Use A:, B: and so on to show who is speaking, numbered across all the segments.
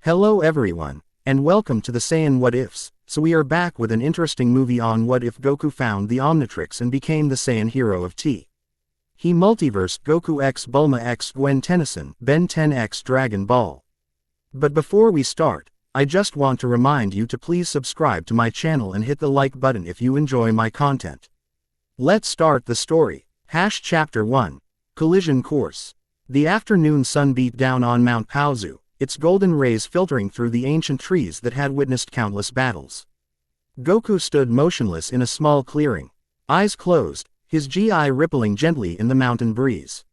A: Hello everyone, and welcome to the Saiyan What Ifs. So we are back with an interesting movie on what if Goku found the Omnitrix and became the Saiyan hero of T. He Multiverse Goku x Bulma x Gwen Tennyson Ben 10 x Dragon Ball. But before we start, I just want to remind you to please subscribe to my channel and hit the like button if you enjoy my content. Let's start the story. Chapter 1. Collision Course. The afternoon sun beat down on Mount Paozu, its golden rays filtering through the ancient trees that had witnessed countless battles. Goku stood motionless in a small clearing, eyes closed, his GI rippling gently in the mountain breeze.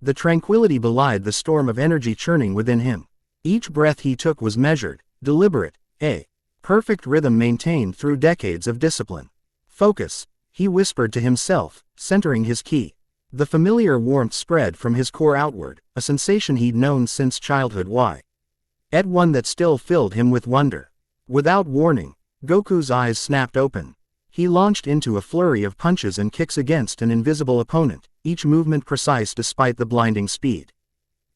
A: The tranquility belied the storm of energy churning within him. Each breath he took was measured, deliberate, a perfect rhythm maintained through decades of discipline. Focus, he whispered to himself, centering his ki. The familiar warmth spread from his core outward, a sensation he'd known since childhood. Yet one that still filled him with wonder. Without warning, Goku's eyes snapped open. He launched into a flurry of punches and kicks against an invisible opponent, each movement precise despite the blinding speed.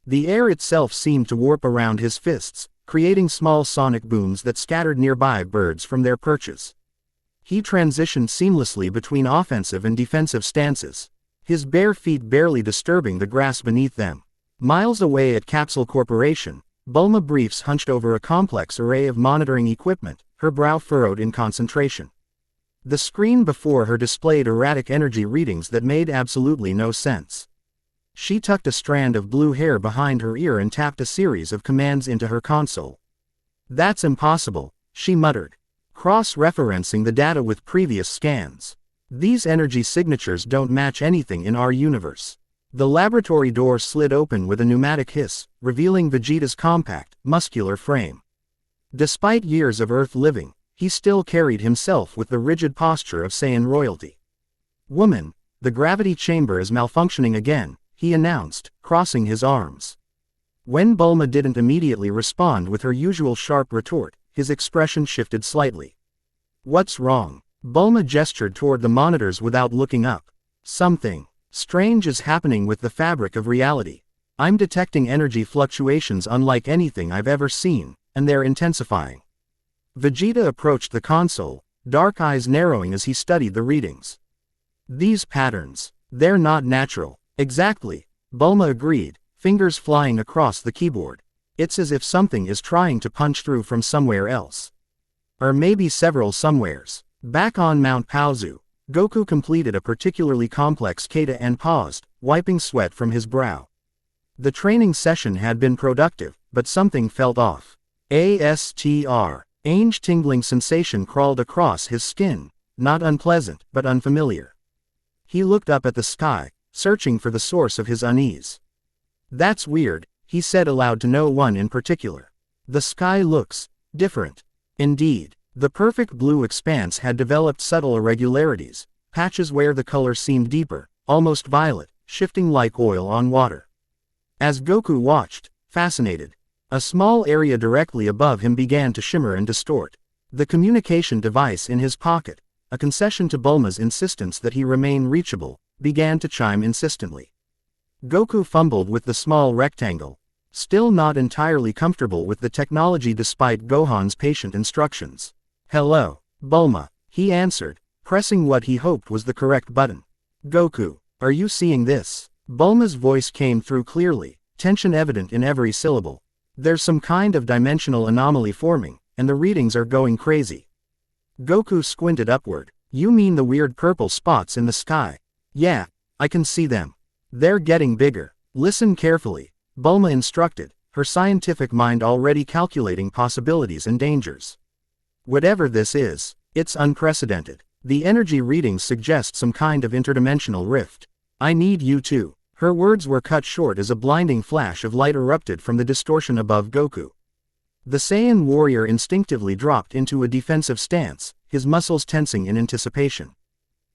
A: The air itself seemed to warp around his fists, creating small sonic booms that scattered nearby birds from their perches. He transitioned seamlessly between offensive and defensive stances, his bare feet barely disturbing the grass beneath them. Miles away at Capsule Corporation, Bulma briefs hunched over a complex array of monitoring equipment, her brow furrowed in concentration. The screen before her displayed erratic energy readings that made absolutely no sense. She tucked a strand of blue hair behind her ear and tapped a series of commands into her console. "That's impossible," she muttered, cross-referencing the data with previous scans. "These energy signatures don't match anything in our universe." The laboratory door slid open with a pneumatic hiss, revealing Vegeta's compact, muscular frame. Despite years of Earth living, he still carried himself with the rigid posture of Saiyan royalty. "Woman, the gravity chamber is malfunctioning again," he announced, crossing his arms. When Bulma didn't immediately respond with her usual sharp retort, his expression shifted slightly. "What's wrong?" Bulma gestured toward the monitors without looking up. "Something strange is happening with the fabric of reality. I'm detecting energy fluctuations unlike anything I've ever seen, and they're intensifying." Vegeta approached the console, dark eyes narrowing as he studied the readings. "These patterns, they're not natural." "Exactly," Bulma agreed, fingers flying across the keyboard. "It's as if something is trying to punch through from somewhere else. Or maybe several somewheres." Back on Mount Paozu, Goku completed a particularly complex kata and paused, wiping sweat from his brow. The training session had been productive, but something felt off. Ange tingling sensation crawled across his skin, not unpleasant, but unfamiliar. He looked up at the sky, searching for the source of his unease. "That's weird," he said aloud to no one in particular. "The sky looks different." Indeed, the perfect blue expanse had developed subtle irregularities, patches where the color seemed deeper, almost violet, shifting like oil on water. As Goku watched, fascinated, a small area directly above him began to shimmer and distort. The communication device in his pocket, a concession to Bulma's insistence that he remain reachable, began to chime insistently. Goku fumbled with the small rectangle, still not entirely comfortable with the technology despite Gohan's patient instructions. "Hello, Bulma," he answered, pressing what he hoped was the correct button. "Goku, are you seeing this?" Bulma's voice came through clearly, tension evident in every syllable. "There's some kind of dimensional anomaly forming, and the readings are going crazy." Goku squinted upward. "You mean the weird purple spots in the sky?" "Yeah, I can see them. They're getting bigger." "Listen carefully," Bulma instructed, her scientific mind already calculating possibilities and dangers. "Whatever this is, it's unprecedented. The energy readings suggest some kind of interdimensional rift. I need you to." Her words were cut short as a blinding flash of light erupted from the distortion above Goku. The Saiyan warrior instinctively dropped into a defensive stance, his muscles tensing in anticipation.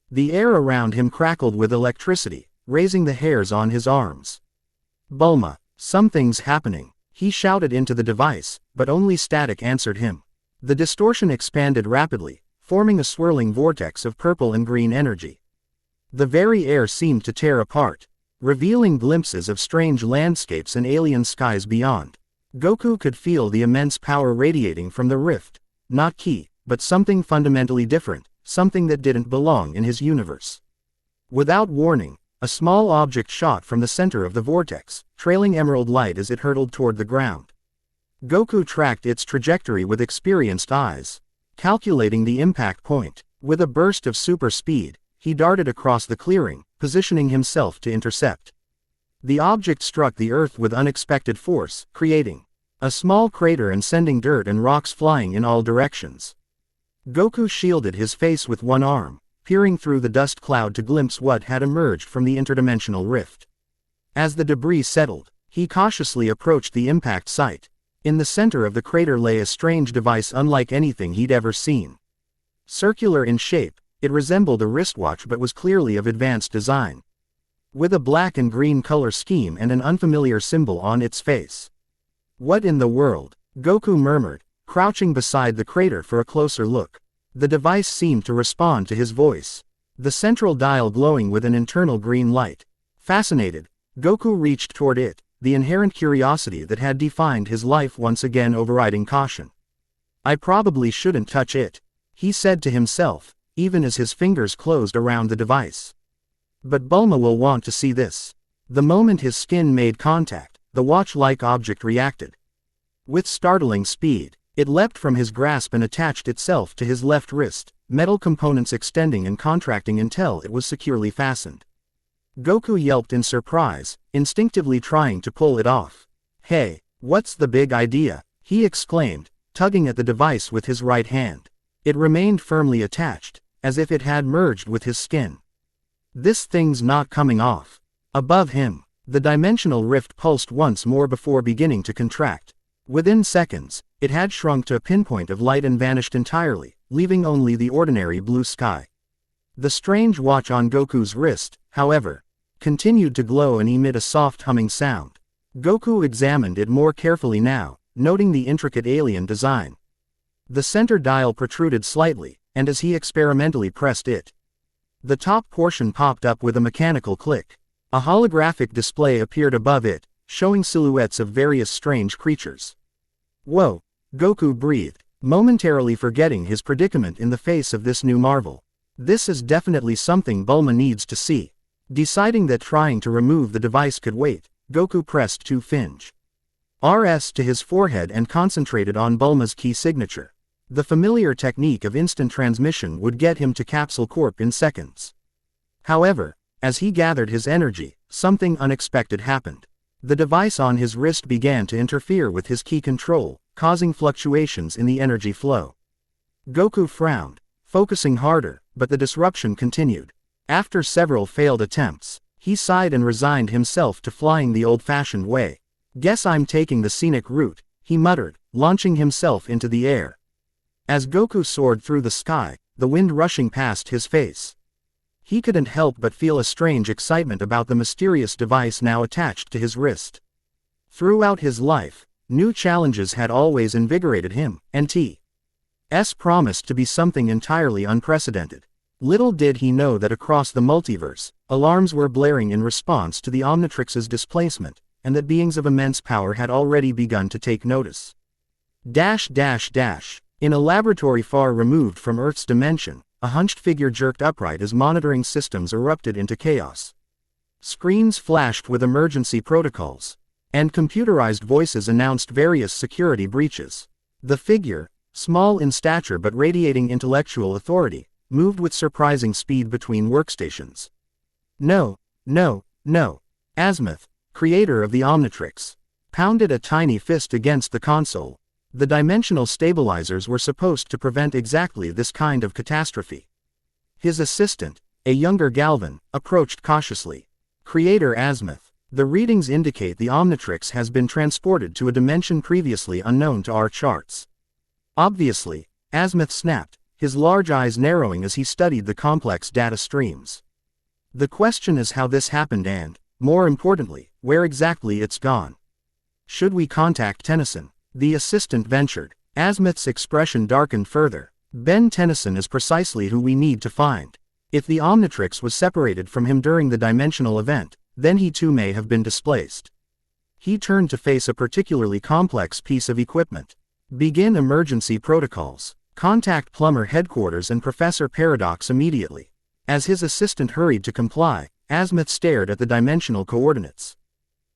A: The air around him crackled with electricity, raising the hairs on his arms. "Bulma, something's happening," he shouted into the device, but only static answered him. The distortion expanded rapidly, forming a swirling vortex of purple and green energy. The very air seemed to tear apart, revealing glimpses of strange landscapes and alien skies beyond. Goku could feel the immense power radiating from the rift, not ki, but something fundamentally different, something that didn't belong in his universe. Without warning, a small object shot from the center of the vortex, trailing emerald light as it hurtled toward the ground. Goku tracked its trajectory with experienced eyes. Calculating the impact point, with a burst of super speed, he darted across the clearing, positioning himself to intercept. The object struck the earth with unexpected force, creating a small crater and sending dirt and rocks flying in all directions. Goku shielded his face with one arm, peering through the dust cloud to glimpse what had emerged from the interdimensional rift. As the debris settled, he cautiously approached the impact site. In the center of the crater lay a strange device unlike anything he'd ever seen. Circular in shape, it resembled a wristwatch but was clearly of advanced design. With a black and green color scheme and an unfamiliar symbol on its face. "What in the world?" Goku murmured, crouching beside the crater for a closer look. The device seemed to respond to his voice, the central dial glowing with an internal green light. Fascinated, Goku reached toward it, the inherent curiosity that had defined his life once again overriding caution. "I probably shouldn't touch it," he said to himself, even as his fingers closed around the device. "But Bulma will want to see this." The moment his skin made contact, the watch-like object reacted. With startling speed, it leapt from his grasp and attached itself to his left wrist, metal components extending and contracting until it was securely fastened. Goku yelped in surprise, instinctively trying to pull it off. "Hey, what's the big idea?" he exclaimed, tugging at the device with his right hand. It remained firmly attached, as if it had merged with his skin. "This thing's not coming off." Above him, the dimensional rift pulsed once more before beginning to contract. Within seconds, it had shrunk to a pinpoint of light and vanished entirely, leaving only the ordinary blue sky. The strange watch on Goku's wrist, however, continued to glow and emit a soft humming sound. Goku examined it more carefully now, noting the intricate alien design. The center dial protruded slightly, and as he experimentally pressed it, the top portion popped up with a mechanical click. A holographic display appeared above it, showing silhouettes of various strange creatures. "Whoa," Goku breathed, momentarily forgetting his predicament in the face of this new marvel. "This is definitely something Bulma needs to see." Deciding that trying to remove the device could wait, Goku pressed 2 Finge RS to his forehead and concentrated on Bulma's key signature. The familiar technique of instant transmission would get him to Capsule Corp in seconds. However, as he gathered his energy, something unexpected happened. The device on his wrist began to interfere with his key control, causing fluctuations in the energy flow. Goku frowned, focusing harder, but the disruption continued. After several failed attempts, he sighed and resigned himself to flying the old-fashioned way. "Guess I'm taking the scenic route," he muttered, launching himself into the air. As Goku soared through the sky, the wind rushing past his face, he couldn't help but feel a strange excitement about the mysterious device now attached to his wrist. Throughout his life, new challenges had always invigorated him, and T's promised to be something entirely unprecedented. Little did he know that across the multiverse, alarms were blaring in response to the Omnitrix's displacement, and that beings of immense power had already begun to take notice. In a laboratory far removed from Earth's dimension, a hunched figure jerked upright as monitoring systems erupted into chaos. Screens flashed with emergency protocols, and computerized voices announced various security breaches. The figure, small in stature but radiating intellectual authority, moved with surprising speed between workstations. No. Azimuth, creator of the Omnitrix, pounded a tiny fist against the console. The dimensional stabilizers were supposed to prevent exactly this kind of catastrophe. His assistant, a younger Galvan, approached cautiously. "Creator Azimuth, the readings indicate the Omnitrix has been transported to a dimension previously unknown to our charts." Obviously, Azimuth snapped, his large eyes narrowing as he studied the complex data streams. "The question is how this happened and, more importantly, where exactly it's gone. Should we contact Tennyson?" the assistant ventured. Azimuth's expression darkened further. "Gwen Tennyson is precisely who we need to find. If the Omnitrix was separated from him during the dimensional event, then he too may have been displaced." He turned to face a particularly complex piece of equipment. Begin emergency protocols. Contact Plumber Headquarters and Professor Paradox immediately. As his assistant hurried to comply, Azimuth stared at the dimensional coordinates.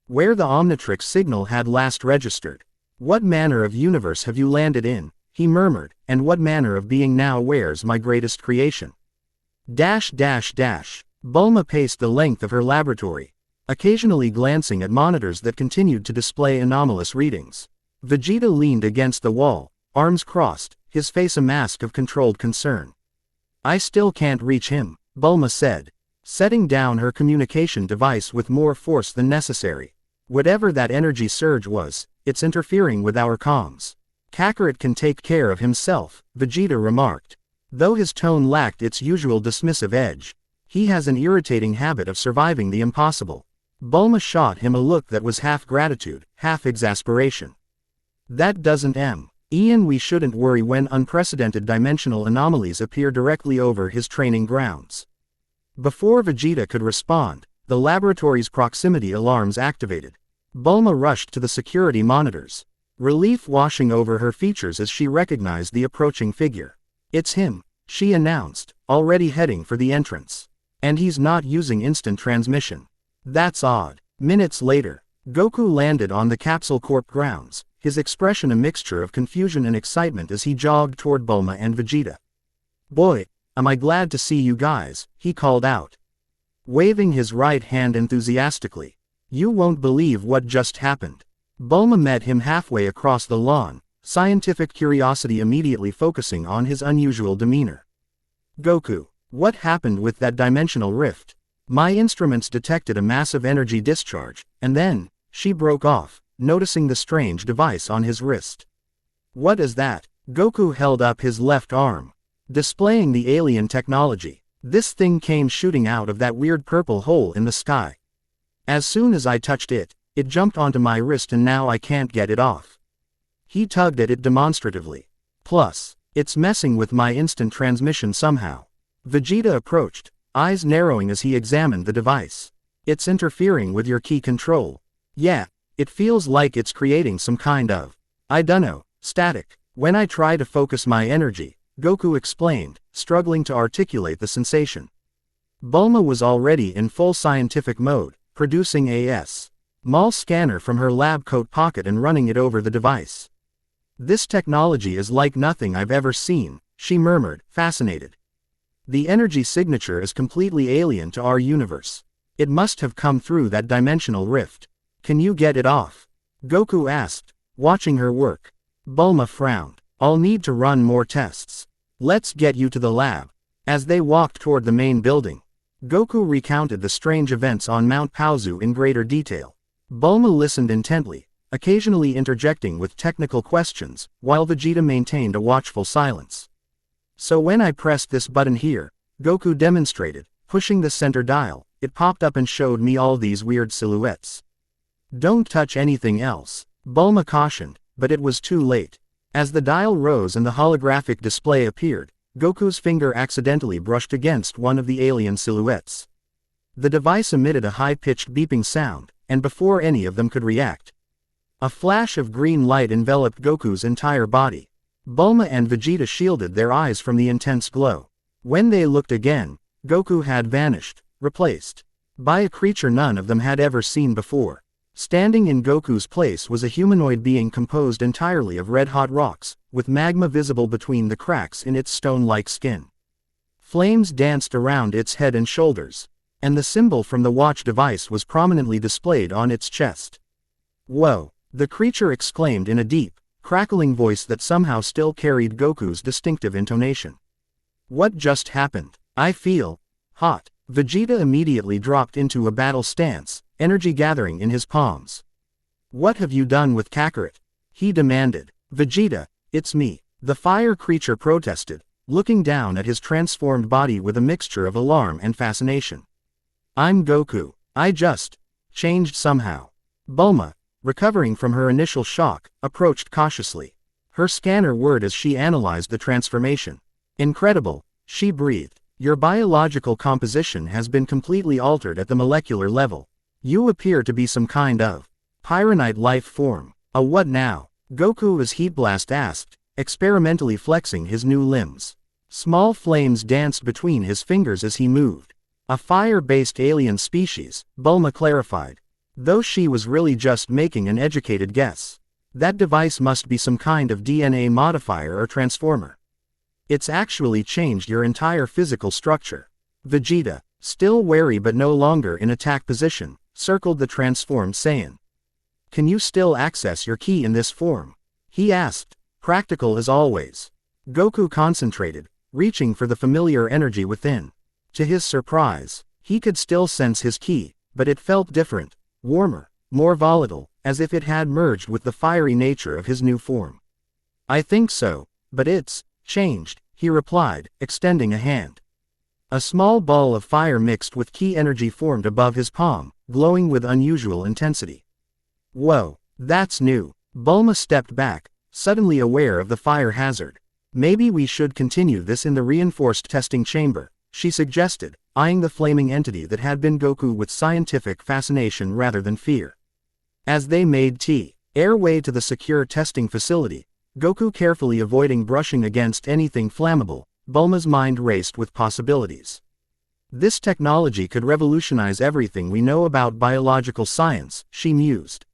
A: Where the Omnitrix signal had last registered. What manner of universe have you landed in? He murmured, and what manner of being now wears my greatest creation? Bulma paced the length of her laboratory, occasionally glancing at monitors that continued to display anomalous readings. Vegeta leaned against the wall, arms crossed, his face a mask of controlled concern. I still can't reach him, Bulma said, setting down her communication device with more force than necessary. Whatever that energy surge was, it's interfering with our comms. Kakarot can take care of himself, Vegeta remarked. Though his tone lacked its usual dismissive edge, he has an irritating habit of surviving the impossible. Bulma shot him a look that was half gratitude, half exasperation. That doesn't Ian, we shouldn't worry when unprecedented dimensional anomalies appear directly over his training grounds. Before Vegeta could respond, the laboratory's proximity alarms activated. Bulma rushed to the security monitors, relief washing over her features as she recognized the approaching figure. It's him, she announced, already heading for the entrance. And he's not using instant transmission. That's odd. Minutes later, Goku landed on the Capsule Corp grounds, his expression a mixture of confusion and excitement as he jogged toward Bulma and Vegeta. Boy, am I glad to see you guys, he called out, waving his right hand enthusiastically. You won't believe what just happened. Bulma met him halfway across the lawn, scientific curiosity immediately focusing on his unusual demeanor. Goku, what happened with that dimensional rift? My instruments detected a massive energy discharge, and then, she broke off, noticing the strange device on his wrist. What is that? Goku held up his left arm, displaying the alien technology. This thing came shooting out of that weird purple hole in the sky. As soon as I touched it, it jumped onto my wrist and now I can't get it off. He tugged at it demonstratively. Plus, it's messing with my instant transmission somehow. Vegeta approached, eyes narrowing as he examined the device. It's interfering with your key control. Yeah, it feels like it's creating some kind of, I dunno, static. When I try to focus my energy, Goku explained, struggling to articulate the sensation. Bulma was already in full scientific mode, producing a small scanner from her lab coat pocket and running it over the device. This technology is like nothing I've ever seen, she murmured, fascinated. The energy signature is completely alien to our universe. It must have come through that dimensional rift. Can you get it off? Goku asked, watching her work. Bulma frowned. I'll need to run more tests. Let's get you to the lab. As they walked toward the main building, Goku recounted the strange events on Mount Paozu in greater detail. Bulma listened intently, occasionally interjecting with technical questions, while Vegeta maintained a watchful silence. So when I pressed this button here, Goku demonstrated, pushing the center dial, it popped up and showed me all these weird silhouettes. Don't touch anything else, Bulma cautioned, but it was too late. As the dial rose and the holographic display appeared, Goku's finger accidentally brushed against one of the alien silhouettes. The device emitted a high-pitched beeping sound, and before any of them could react, a flash of green light enveloped Goku's entire body. Bulma and Vegeta shielded their eyes from the intense glow. When they looked again, Goku had vanished, replaced by a creature none of them had ever seen before. Standing in Goku's place was a humanoid being composed entirely of red-hot rocks, with magma visible between the cracks in its stone-like skin. Flames danced around its head and shoulders, and the symbol from the watch device was prominently displayed on its chest. Whoa! The creature exclaimed in a deep, crackling voice that somehow still carried Goku's distinctive intonation. What just happened? I feel hot. Vegeta immediately dropped into a battle stance, energy gathering in his palms. What have you done with Kakarot? He demanded. Vegeta, it's me. The fire creature protested, looking down at his transformed body with a mixture of alarm and fascination. I'm Goku. I just changed somehow. Bulma, recovering from her initial shock, approached cautiously. Her scanner whirred as she analyzed the transformation. Incredible, she breathed. Your biological composition has been completely altered at the molecular level. You appear to be some kind of Pyronite life form. A what now? Goku as Heat Blast asked, experimentally flexing his new limbs. Small flames danced between his fingers as he moved. A fire-based alien species, Bulma clarified. Though she was really just making an educated guess. That device must be some kind of DNA modifier or transformer. It's actually changed your entire physical structure. Vegeta, still wary but no longer in attack position, circled the transformed Saiyan. Can you still access your ki in this form? He asked, practical as always. Goku concentrated, reaching for the familiar energy within. To his surprise, he could still sense his ki, but it felt different, warmer, more volatile, as if it had merged with the fiery nature of his new form. I think so, but it's changed, he replied, extending a hand. A small ball of fire mixed with ki energy formed above his palm, glowing with unusual intensity. Whoa, that's new. Bulma stepped back, suddenly aware of the fire hazard. Maybe we should continue this in the reinforced testing chamber, she suggested, eyeing the flaming entity that had been Goku with scientific fascination rather than fear. As they made air way to the secure testing facility, Goku carefully avoiding brushing against anything flammable, Bulma's mind raced with possibilities. This technology could revolutionize everything we know about biological science, she mused.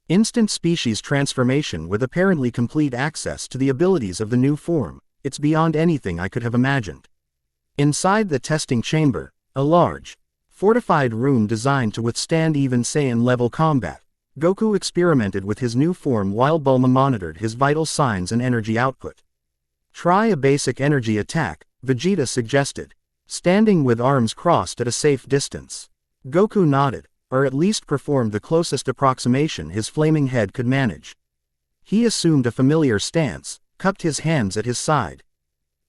A: Instant species transformation with apparently complete access to the abilities of the new form, it's beyond anything I could have imagined. Inside the testing chamber, a large, fortified room designed to withstand even Saiyan-level combat, Goku experimented with his new form while Bulma monitored his vital signs and energy output. Try a basic energy attack, Vegeta suggested, standing with arms crossed at a safe distance. Goku nodded, or at least performed the closest approximation his flaming head could manage. He assumed a familiar stance, cupped his hands at his side,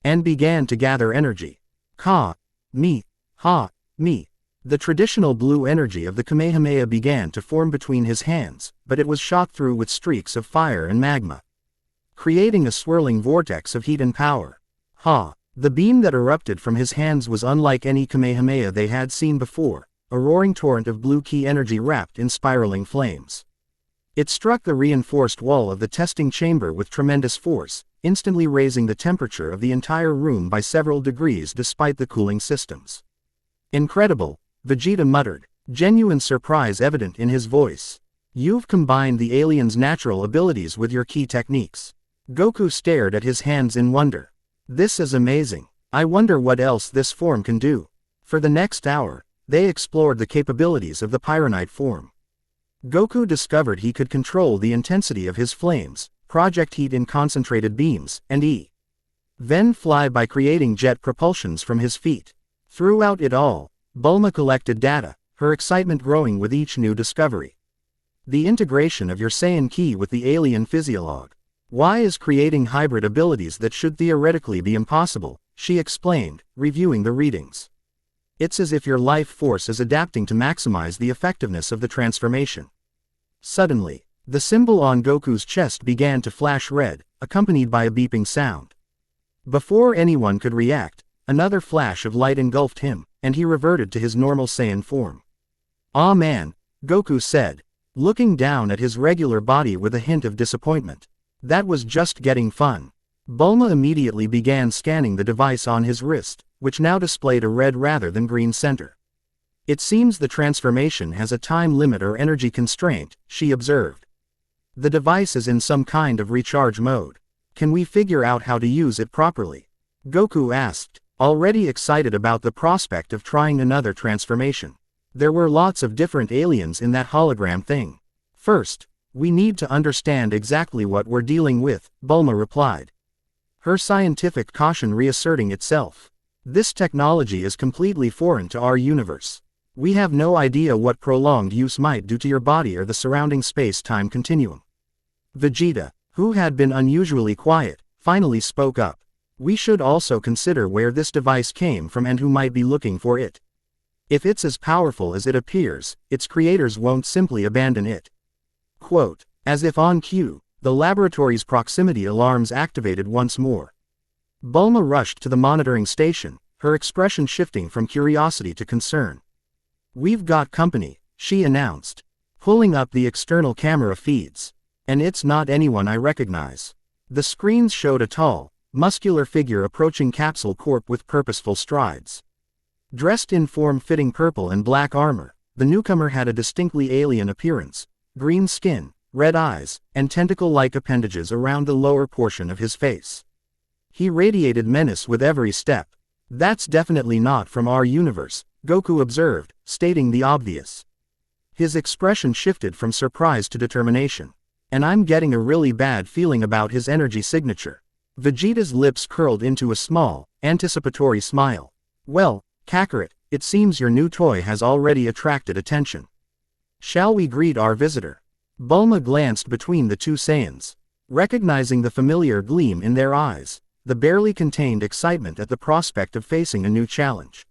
A: and began to gather energy. Ka, mi, ha, mi. The traditional blue energy of the Kamehameha began to form between his hands, but it was shot through with streaks of fire and magma, creating a swirling vortex of heat and power. Ha! The beam that erupted from his hands was unlike any Kamehameha they had seen before, a roaring torrent of blue ki energy wrapped in spiraling flames. It struck the reinforced wall of the testing chamber with tremendous force, instantly raising the temperature of the entire room by several degrees despite the cooling systems. Incredible, Vegeta muttered, genuine surprise evident in his voice. You've combined the alien's natural abilities with your ki techniques. Goku stared at his hands in wonder. This is amazing. I wonder what else this form can do. For the next hour, they explored the capabilities of the Pyronite form. Goku discovered he could control the intensity of his flames, project heat in concentrated beams, and then fly by creating jet propulsions from his feet. Throughout it all, Bulma collected data, her excitement growing with each new discovery. The integration of your Saiyan ki with the alien physiologue. Why is creating hybrid abilities that should theoretically be impossible, she explained, reviewing the readings. It's as if your life force is adapting to maximize the effectiveness of the transformation. Suddenly, the symbol on Goku's chest began to flash red, accompanied by a beeping sound. Before anyone could react, another flash of light engulfed him, and he reverted to his normal Saiyan form. "Ah man," Goku said, looking down at his regular body with a hint of disappointment. That was just getting fun. Bulma immediately began scanning the device on his wrist, which now displayed a red rather than green center. It seems the transformation has a time limit or energy constraint, she observed. The device is in some kind of recharge mode. Can we figure out how to use it properly? Goku asked, already excited about the prospect of trying another transformation. There were lots of different aliens in that hologram thing. First, we need to understand exactly what we're dealing with, Bulma replied, her scientific caution reasserting itself. This technology is completely foreign to our universe. We have no idea what prolonged use might do to your body or the surrounding space-time continuum. Vegeta, who had been unusually quiet, finally spoke up. We should also consider where this device came from and who might be looking for it. If it's as powerful as it appears, its creators won't simply abandon it. Quote, as if on cue, the laboratory's proximity alarms activated once more. Bulma rushed to the monitoring station, her expression shifting from curiosity to concern. We've got company, she announced. pulling up the external camera feeds. And it's not anyone I recognize. The screens showed a tall, muscular figure approaching Capsule Corp with purposeful strides. Dressed in form-fitting purple and black armor, the newcomer had a distinctly alien appearance: green skin, red eyes, and tentacle-like appendages around the lower portion of his face. He radiated menace with every step. "That's definitely not from our universe," Goku observed, stating the obvious. His expression shifted from surprise to determination. "And I'm getting a really bad feeling about his energy signature." Vegeta's lips curled into a small, anticipatory smile. "Well, Kakarot, it seems your new toy has already attracted attention. Shall we greet our visitor?" Bulma glanced between the two Saiyans. Recognizing the familiar gleam in their eyes, the barely contained excitement at the prospect of facing a new challenge.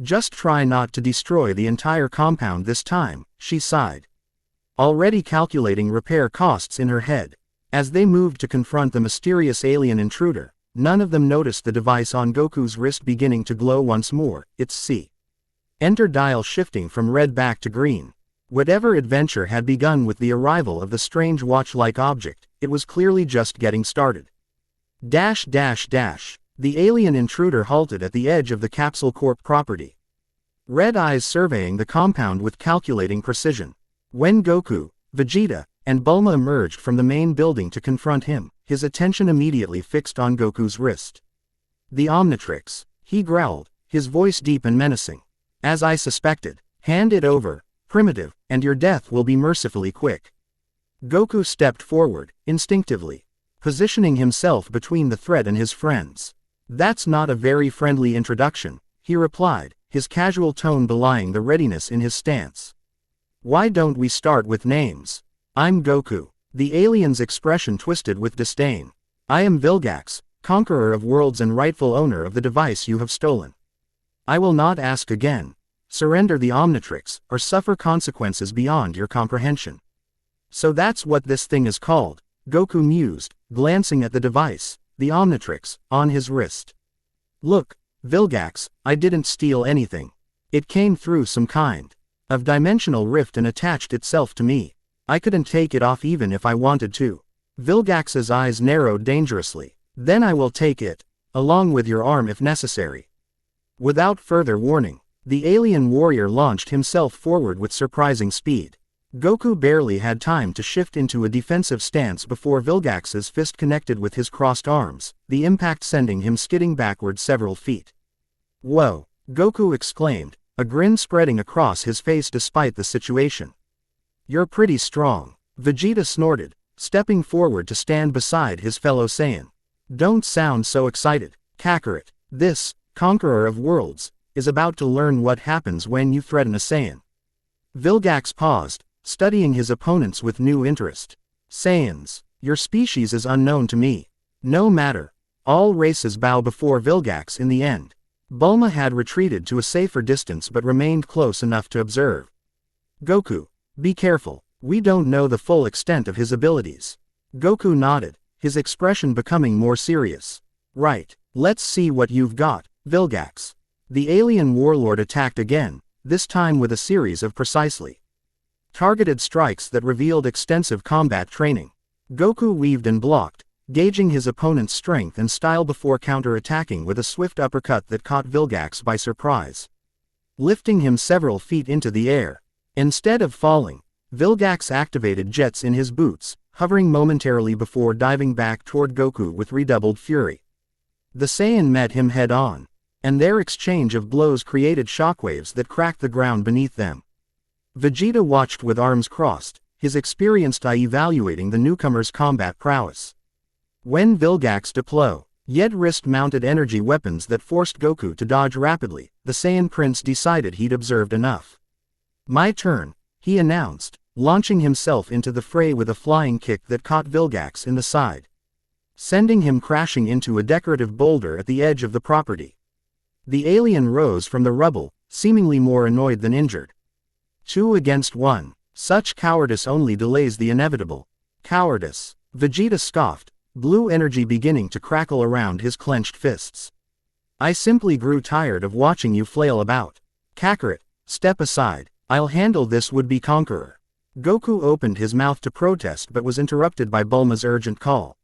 A: "Just try not to destroy the entire compound this time," she sighed, already calculating repair costs in her head. As they moved to confront the mysterious alien intruder, none of them noticed the device on Goku's wrist beginning to glow once more, its C. Enter dial shifting from red back to green. Whatever adventure had begun with the arrival of the strange watch-like object, it was clearly just getting started. The alien intruder halted at the edge of the Capsule Corp property, red eyes surveying the compound with calculating precision. When Goku, Vegeta, and Bulma emerged from the main building to confront him, his attention immediately fixed on Goku's wrist. "The Omnitrix," he growled, his voice deep and menacing. "As I suspected. Hand it over, primitive, and your death will be mercifully quick." Goku stepped forward, instinctively, positioning himself between the threat and his friends. "That's not a very friendly introduction," he replied, his casual tone belying the readiness in his stance. "Why don't we start with names? I'm Goku." The alien's expression twisted with disdain. "I am Vilgax, conqueror of worlds and rightful owner of the device you have stolen. I will not ask again. Surrender the Omnitrix, or suffer consequences beyond your comprehension." "So that's what this thing is called," Goku mused, glancing at the device, the Omnitrix, on his wrist. "Look, Vilgax, I didn't steal anything. It came through some kind of dimensional rift and attached itself to me. I couldn't take it off even if I wanted to." Vilgax's eyes narrowed dangerously. "Then I will take it, along with your arm if necessary." Without further warning, the alien warrior launched himself forward with surprising speed. Goku barely had time to shift into a defensive stance before Vilgax's fist connected with his crossed arms, the impact sending him skidding backward several feet. "Whoa!" Goku exclaimed, a grin spreading across his face despite the situation. "You're pretty strong," Vegeta snorted, stepping forward to stand beside his fellow Saiyan. "Don't sound so excited, Kakarot. This, conqueror of worlds, is about to learn what happens when you threaten a Saiyan." Vilgax paused, studying his opponents with new interest. "Saiyans, your species is unknown to me." "No matter. All races bow before Vilgax in the end." Bulma had retreated to a safer distance but remained close enough to observe. "Goku, be careful, we don't know the full extent of his abilities." Goku nodded, his expression becoming more serious. "Right, let's see what you've got, Vilgax." The alien warlord attacked again, this time with a series of precisely targeted strikes that revealed extensive combat training. Goku weaved and blocked, gauging his opponent's strength and style before counter-attacking with a swift uppercut that caught Vilgax by surprise, lifting him several feet into the air. Instead of falling, Vilgax activated jets in his boots, hovering momentarily before diving back toward Goku with redoubled fury. The Saiyan met him head-on, and their exchange of blows created shockwaves that cracked the ground beneath them. Vegeta watched with arms crossed, his experienced eye evaluating the newcomer's combat prowess. When Vilgax deployed yet wrist-mounted energy weapons that forced Goku to dodge rapidly, the Saiyan prince decided he'd observed enough. "My turn," he announced, launching himself into the fray with a flying kick that caught Vilgax in the side, sending him crashing into a decorative boulder at the edge of the property. The alien rose from the rubble, seemingly more annoyed than injured. 2 against 1. Such cowardice only delays the inevitable. Cowardice. Vegeta scoffed, blue energy beginning to crackle around his clenched fists. "I simply grew tired of watching you flail about. Kakarot, step aside, I'll handle this would-be conqueror." Goku opened his mouth to protest but was interrupted by Bulma's urgent call.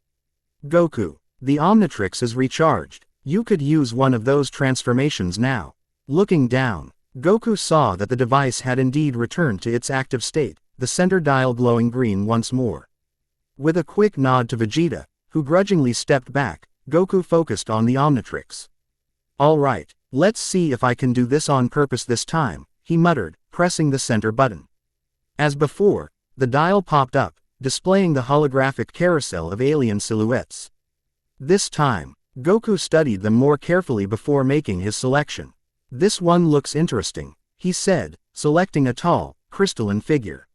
A: Goku, the Omnitrix is recharged. You could use one of those transformations now. Looking down, Goku saw that the device had indeed returned to its active state, the center dial glowing green once more. With a quick nod to Vegeta, who grudgingly stepped back, Goku focused on the Omnitrix. Alright, let's see if I can do this on purpose this time, he muttered, pressing the center button. As before, the dial popped up, displaying the holographic carousel of alien silhouettes. This time, Goku studied them more carefully before making his selection. This one looks interesting, he said, selecting a tall, crystalline figure.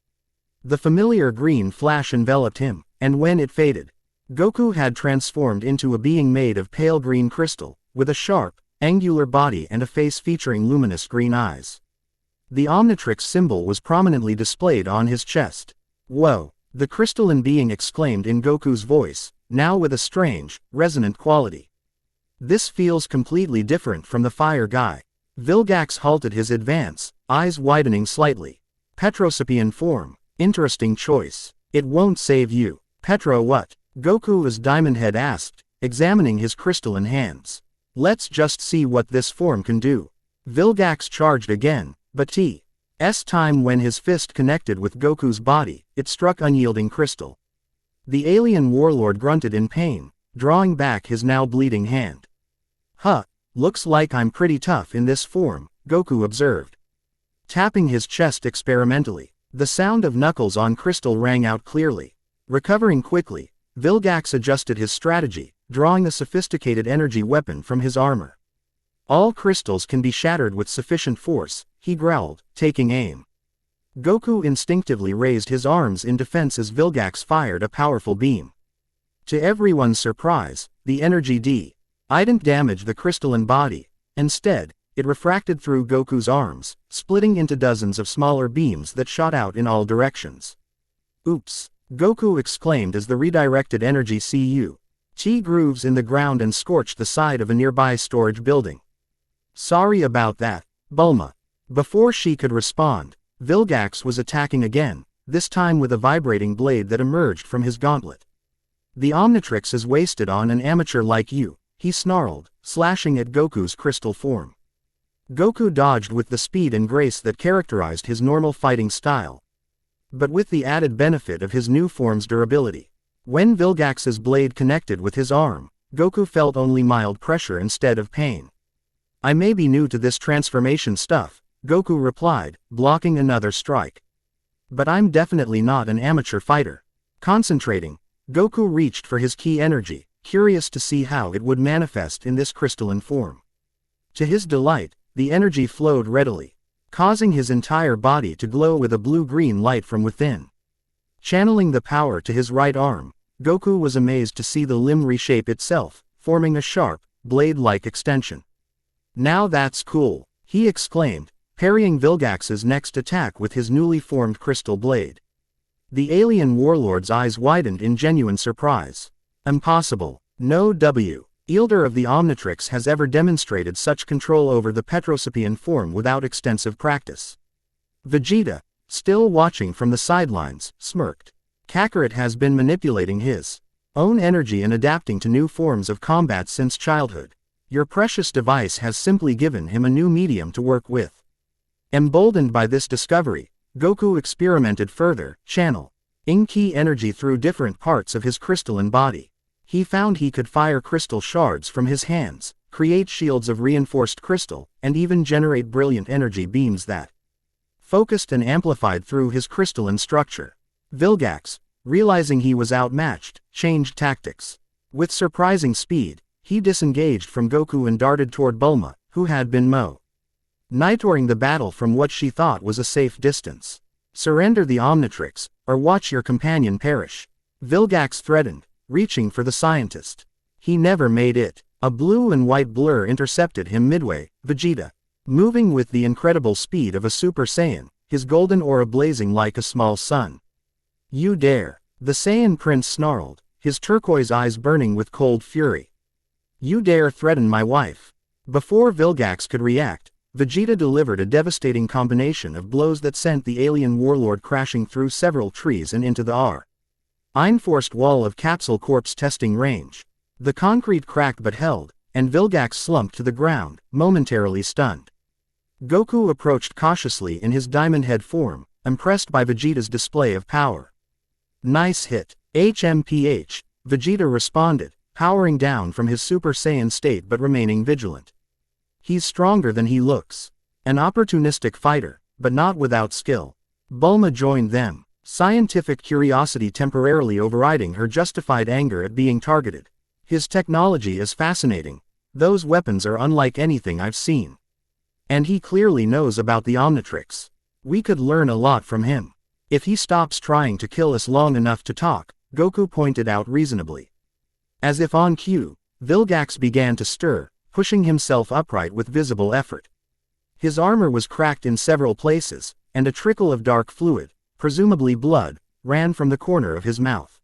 A: The familiar green flash enveloped him, and when it faded, Goku had transformed into a being made of pale green crystal, with a sharp, angular body and a face featuring luminous green eyes. The Omnitrix symbol was prominently displayed on his chest. Whoa! The crystalline being exclaimed in Goku's voice, now with a strange, resonant quality. This feels completely different from the fire guy. Vilgax halted his advance, eyes widening slightly. Petrosapian form, interesting choice. It won't save you. Petro what? Goku's Diamond Head asked, examining his crystalline hands. Let's just see what this form can do. Vilgax charged again, but T's time when his fist connected with Goku's body, it struck unyielding crystal. The alien warlord grunted in pain, drawing back his now bleeding hand. Huh, looks like I'm pretty tough in this form, Goku observed. Tapping his chest experimentally, the sound of knuckles on crystal rang out clearly. Recovering quickly, Vilgax adjusted his strategy, drawing a sophisticated energy weapon from his armor. All crystals can be shattered with sufficient force, he growled, taking aim. Goku instinctively raised his arms in defense as Vilgax fired a powerful beam. To everyone's surprise, the energy didn't damage the crystalline body. Instead, it refracted through Goku's arms, splitting into dozens of smaller beams that shot out in all directions. Oops! Goku exclaimed as the redirected energy T grooves in the ground and scorched the side of a nearby storage building. Sorry about that, Bulma. Before she could respond, Vilgax was attacking again, this time with a vibrating blade that emerged from his gauntlet. The Omnitrix is wasted on an amateur like you, he snarled, slashing at Goku's crystal form. Goku dodged with the speed and grace that characterized his normal fighting style, but with the added benefit of his new form's durability. When Vilgax's blade connected with his arm, Goku felt only mild pressure instead of pain. I may be new to this transformation stuff, Goku replied, blocking another strike. But I'm definitely not an amateur fighter. Concentrating, Goku reached for his ki energy, curious to see how it would manifest in this crystalline form. To his delight, the energy flowed readily, causing his entire body to glow with a blue-green light from within. Channeling the power to his right arm, Goku was amazed to see the limb reshape itself, forming a sharp, blade-like extension. Now that's cool, he exclaimed, parrying Vilgax's next attack with his newly formed crystal blade. The alien warlord's eyes widened in genuine surprise. Impossible. No wielder of the Omnitrix has ever demonstrated such control over the Petrosapian form without extensive practice. Vegeta, still watching from the sidelines, smirked. Kakarot has been manipulating his own energy and adapting to new forms of combat since childhood. Your precious device has simply given him a new medium to work with. Emboldened by this discovery, Goku experimented further, channeling ki energy through different parts of his crystalline body. He found he could fire crystal shards from his hands, create shields of reinforced crystal, and even generate brilliant energy beams that focused and amplified through his crystalline structure. Vilgax, realizing he was outmatched, changed tactics. With surprising speed, he disengaged from Goku and darted toward Bulma, who had been monitoring the battle from what she thought was a safe distance. Surrender the Omnitrix, or watch your companion perish, Vilgax threatened, reaching for the scientist. He never made it. A blue and white blur intercepted him midway. Vegeta, moving with the incredible speed of a Super Saiyan, his golden aura blazing like a small sun. You dare! The Saiyan prince snarled, his turquoise eyes burning with cold fury. You dare threaten my wife? Before Vilgax could react, Vegeta delivered a devastating combination of blows that sent the alien warlord crashing through several trees and into the reinforced wall of Capsule Corp's testing range. The concrete cracked but held, and Vilgax slumped to the ground, momentarily stunned. Goku approached cautiously in his Diamond Head form, impressed by Vegeta's display of power. "Nice hit, HMPH," Vegeta responded, powering down from his Super Saiyan state but remaining vigilant. "He's stronger than he looks. An opportunistic fighter, but not without skill." Bulma joined them, scientific curiosity temporarily overriding her justified anger at being targeted. "His technology is fascinating. Those weapons are unlike anything I've seen. And he clearly knows about the Omnitrix. We could learn a lot from him. If he stops trying to kill us long enough to talk," Goku pointed out reasonably. As if on cue, Vilgax began to stir, pushing himself upright with visible effort. His armor was cracked in several places, and a trickle of dark fluid, presumably blood, ran from the corner of his mouth.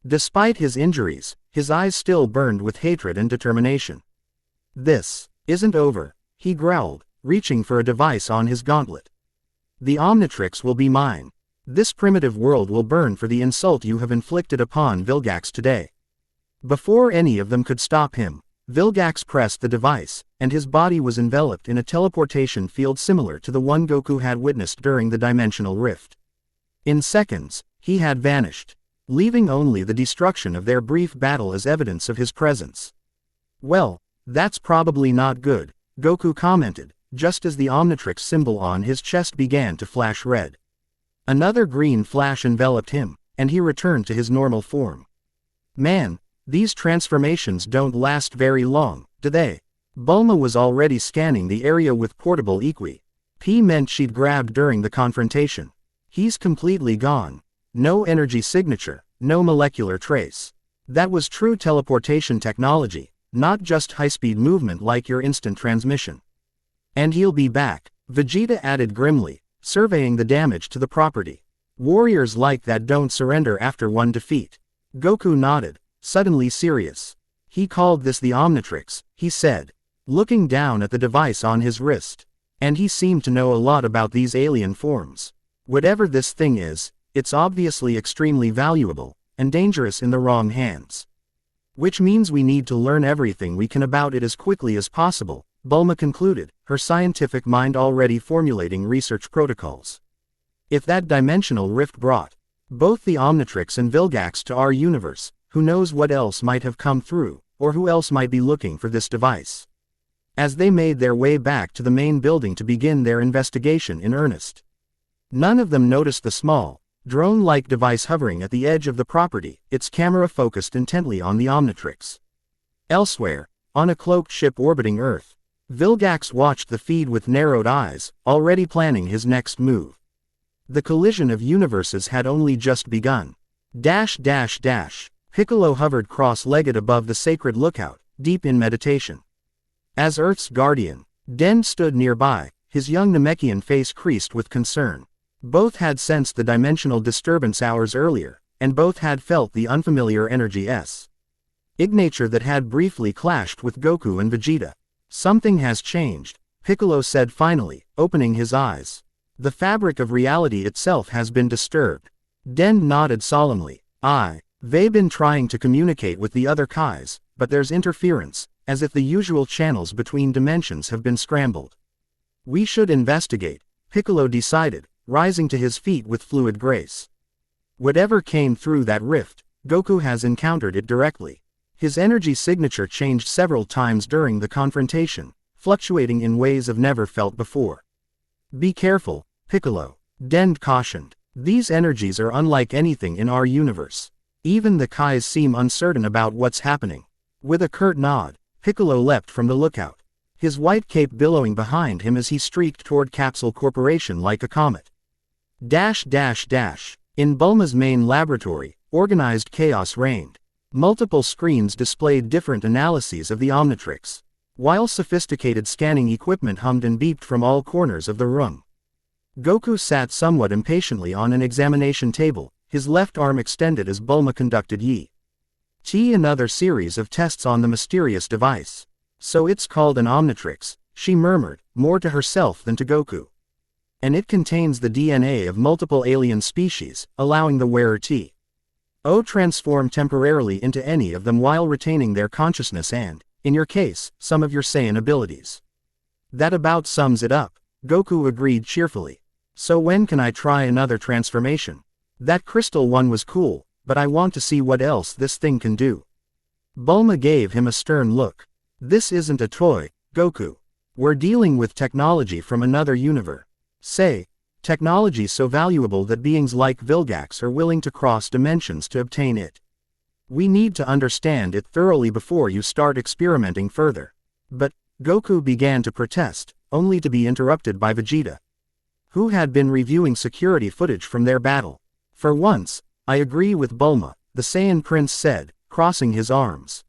A: Despite his injuries, his eyes still burned with hatred and determination. "This isn't over," he growled, reaching for a device on his gauntlet. "The Omnitrix will be mine. This primitive world will burn for the insult you have inflicted upon Vilgax today." Before any of them could stop him, Vilgax pressed the device, and his body was enveloped in a teleportation field similar to the one Goku had witnessed during the dimensional rift. In seconds, he had vanished, leaving only the destruction of their brief battle as evidence of his presence. "Well, that's probably not good," Goku commented, just as the Omnitrix symbol on his chest began to flash red. Another green flash enveloped him, and he returned to his normal form. "Man, these transformations don't last very long, do they?" Bulma was already scanning the area with portable equi-P meant she'd grabbed during the confrontation. "He's completely gone. No energy signature, no molecular trace. That was true teleportation technology, not just high-speed movement like your instant transmission." "And he'll be back," Vegeta added grimly, surveying the damage to the property. "Warriors like that don't surrender after one defeat." Goku nodded, suddenly serious. "He called this the Omnitrix," he said, looking down at the device on his wrist. "And he seemed to know a lot about these alien forms. Whatever this thing is, it's obviously extremely valuable, and dangerous in the wrong hands. Which means we need to learn everything we can about it as quickly as possible," Bulma concluded, her scientific mind already formulating research protocols. "If that dimensional rift brought both the Omnitrix and Vilgax to our universe, who knows what else might have come through, or who else might be looking for this device." As they made their way back to the main building to begin their investigation in earnest, none of them noticed the small, drone-like device hovering at the edge of the property, its camera focused intently on the Omnitrix. Elsewhere, on a cloaked ship orbiting Earth, Vilgax watched the feed with narrowed eyes, already planning his next move. The collision of universes had only just begun. Piccolo hovered cross-legged above the sacred lookout, deep in meditation. As Earth's guardian, Den stood nearby, his young Namekian face creased with concern. Both had sensed the dimensional disturbance hours earlier, and both had felt the unfamiliar energy signature that had briefly clashed with Goku and Vegeta. "Something has changed," Piccolo said finally, opening his eyes. "The fabric of reality itself has been disturbed." Den nodded solemnly. "They've been trying to communicate with the other Kais, but there's interference, as if the usual channels between dimensions have been scrambled. We should investigate," Piccolo decided, rising to his feet with fluid grace. "Whatever came through that rift, Goku has encountered it directly. His energy signature changed several times during the confrontation, fluctuating in ways I've never felt before." "Be careful, Piccolo," Den cautioned. "These energies are unlike anything in our universe. Even the Kais seem uncertain about what's happening." With a curt nod, Piccolo leapt from the lookout, his white cape billowing behind him as he streaked toward Capsule Corporation like a comet. In Bulma's main laboratory, organized chaos reigned. Multiple screens displayed different analyses of the Omnitrix, while sophisticated scanning equipment hummed and beeped from all corners of the room. Goku sat somewhat impatiently on an examination table, his left arm extended as Bulma conducted another series of tests on the mysterious device. "So it's called an Omnitrix," she murmured, more to herself than to Goku. And it contains the DNA of multiple alien species, allowing the wearer to transform temporarily into any of them while retaining their consciousness and, in your case, some of your Saiyan abilities. That about sums it up, Goku agreed cheerfully. So when can I try another transformation? That crystal one was cool, but I want to see what else this thing can do. Bulma gave him a stern look. This isn't a toy, Goku. We're dealing with technology from another universe. Technology so valuable that beings like Vilgax are willing to cross dimensions to obtain it. We need to understand it thoroughly before you start experimenting further. But, Goku began to protest, only to be interrupted by Vegeta, who had been reviewing security footage from their battle. For once, I agree with Bulma, the Saiyan prince said, crossing his arms.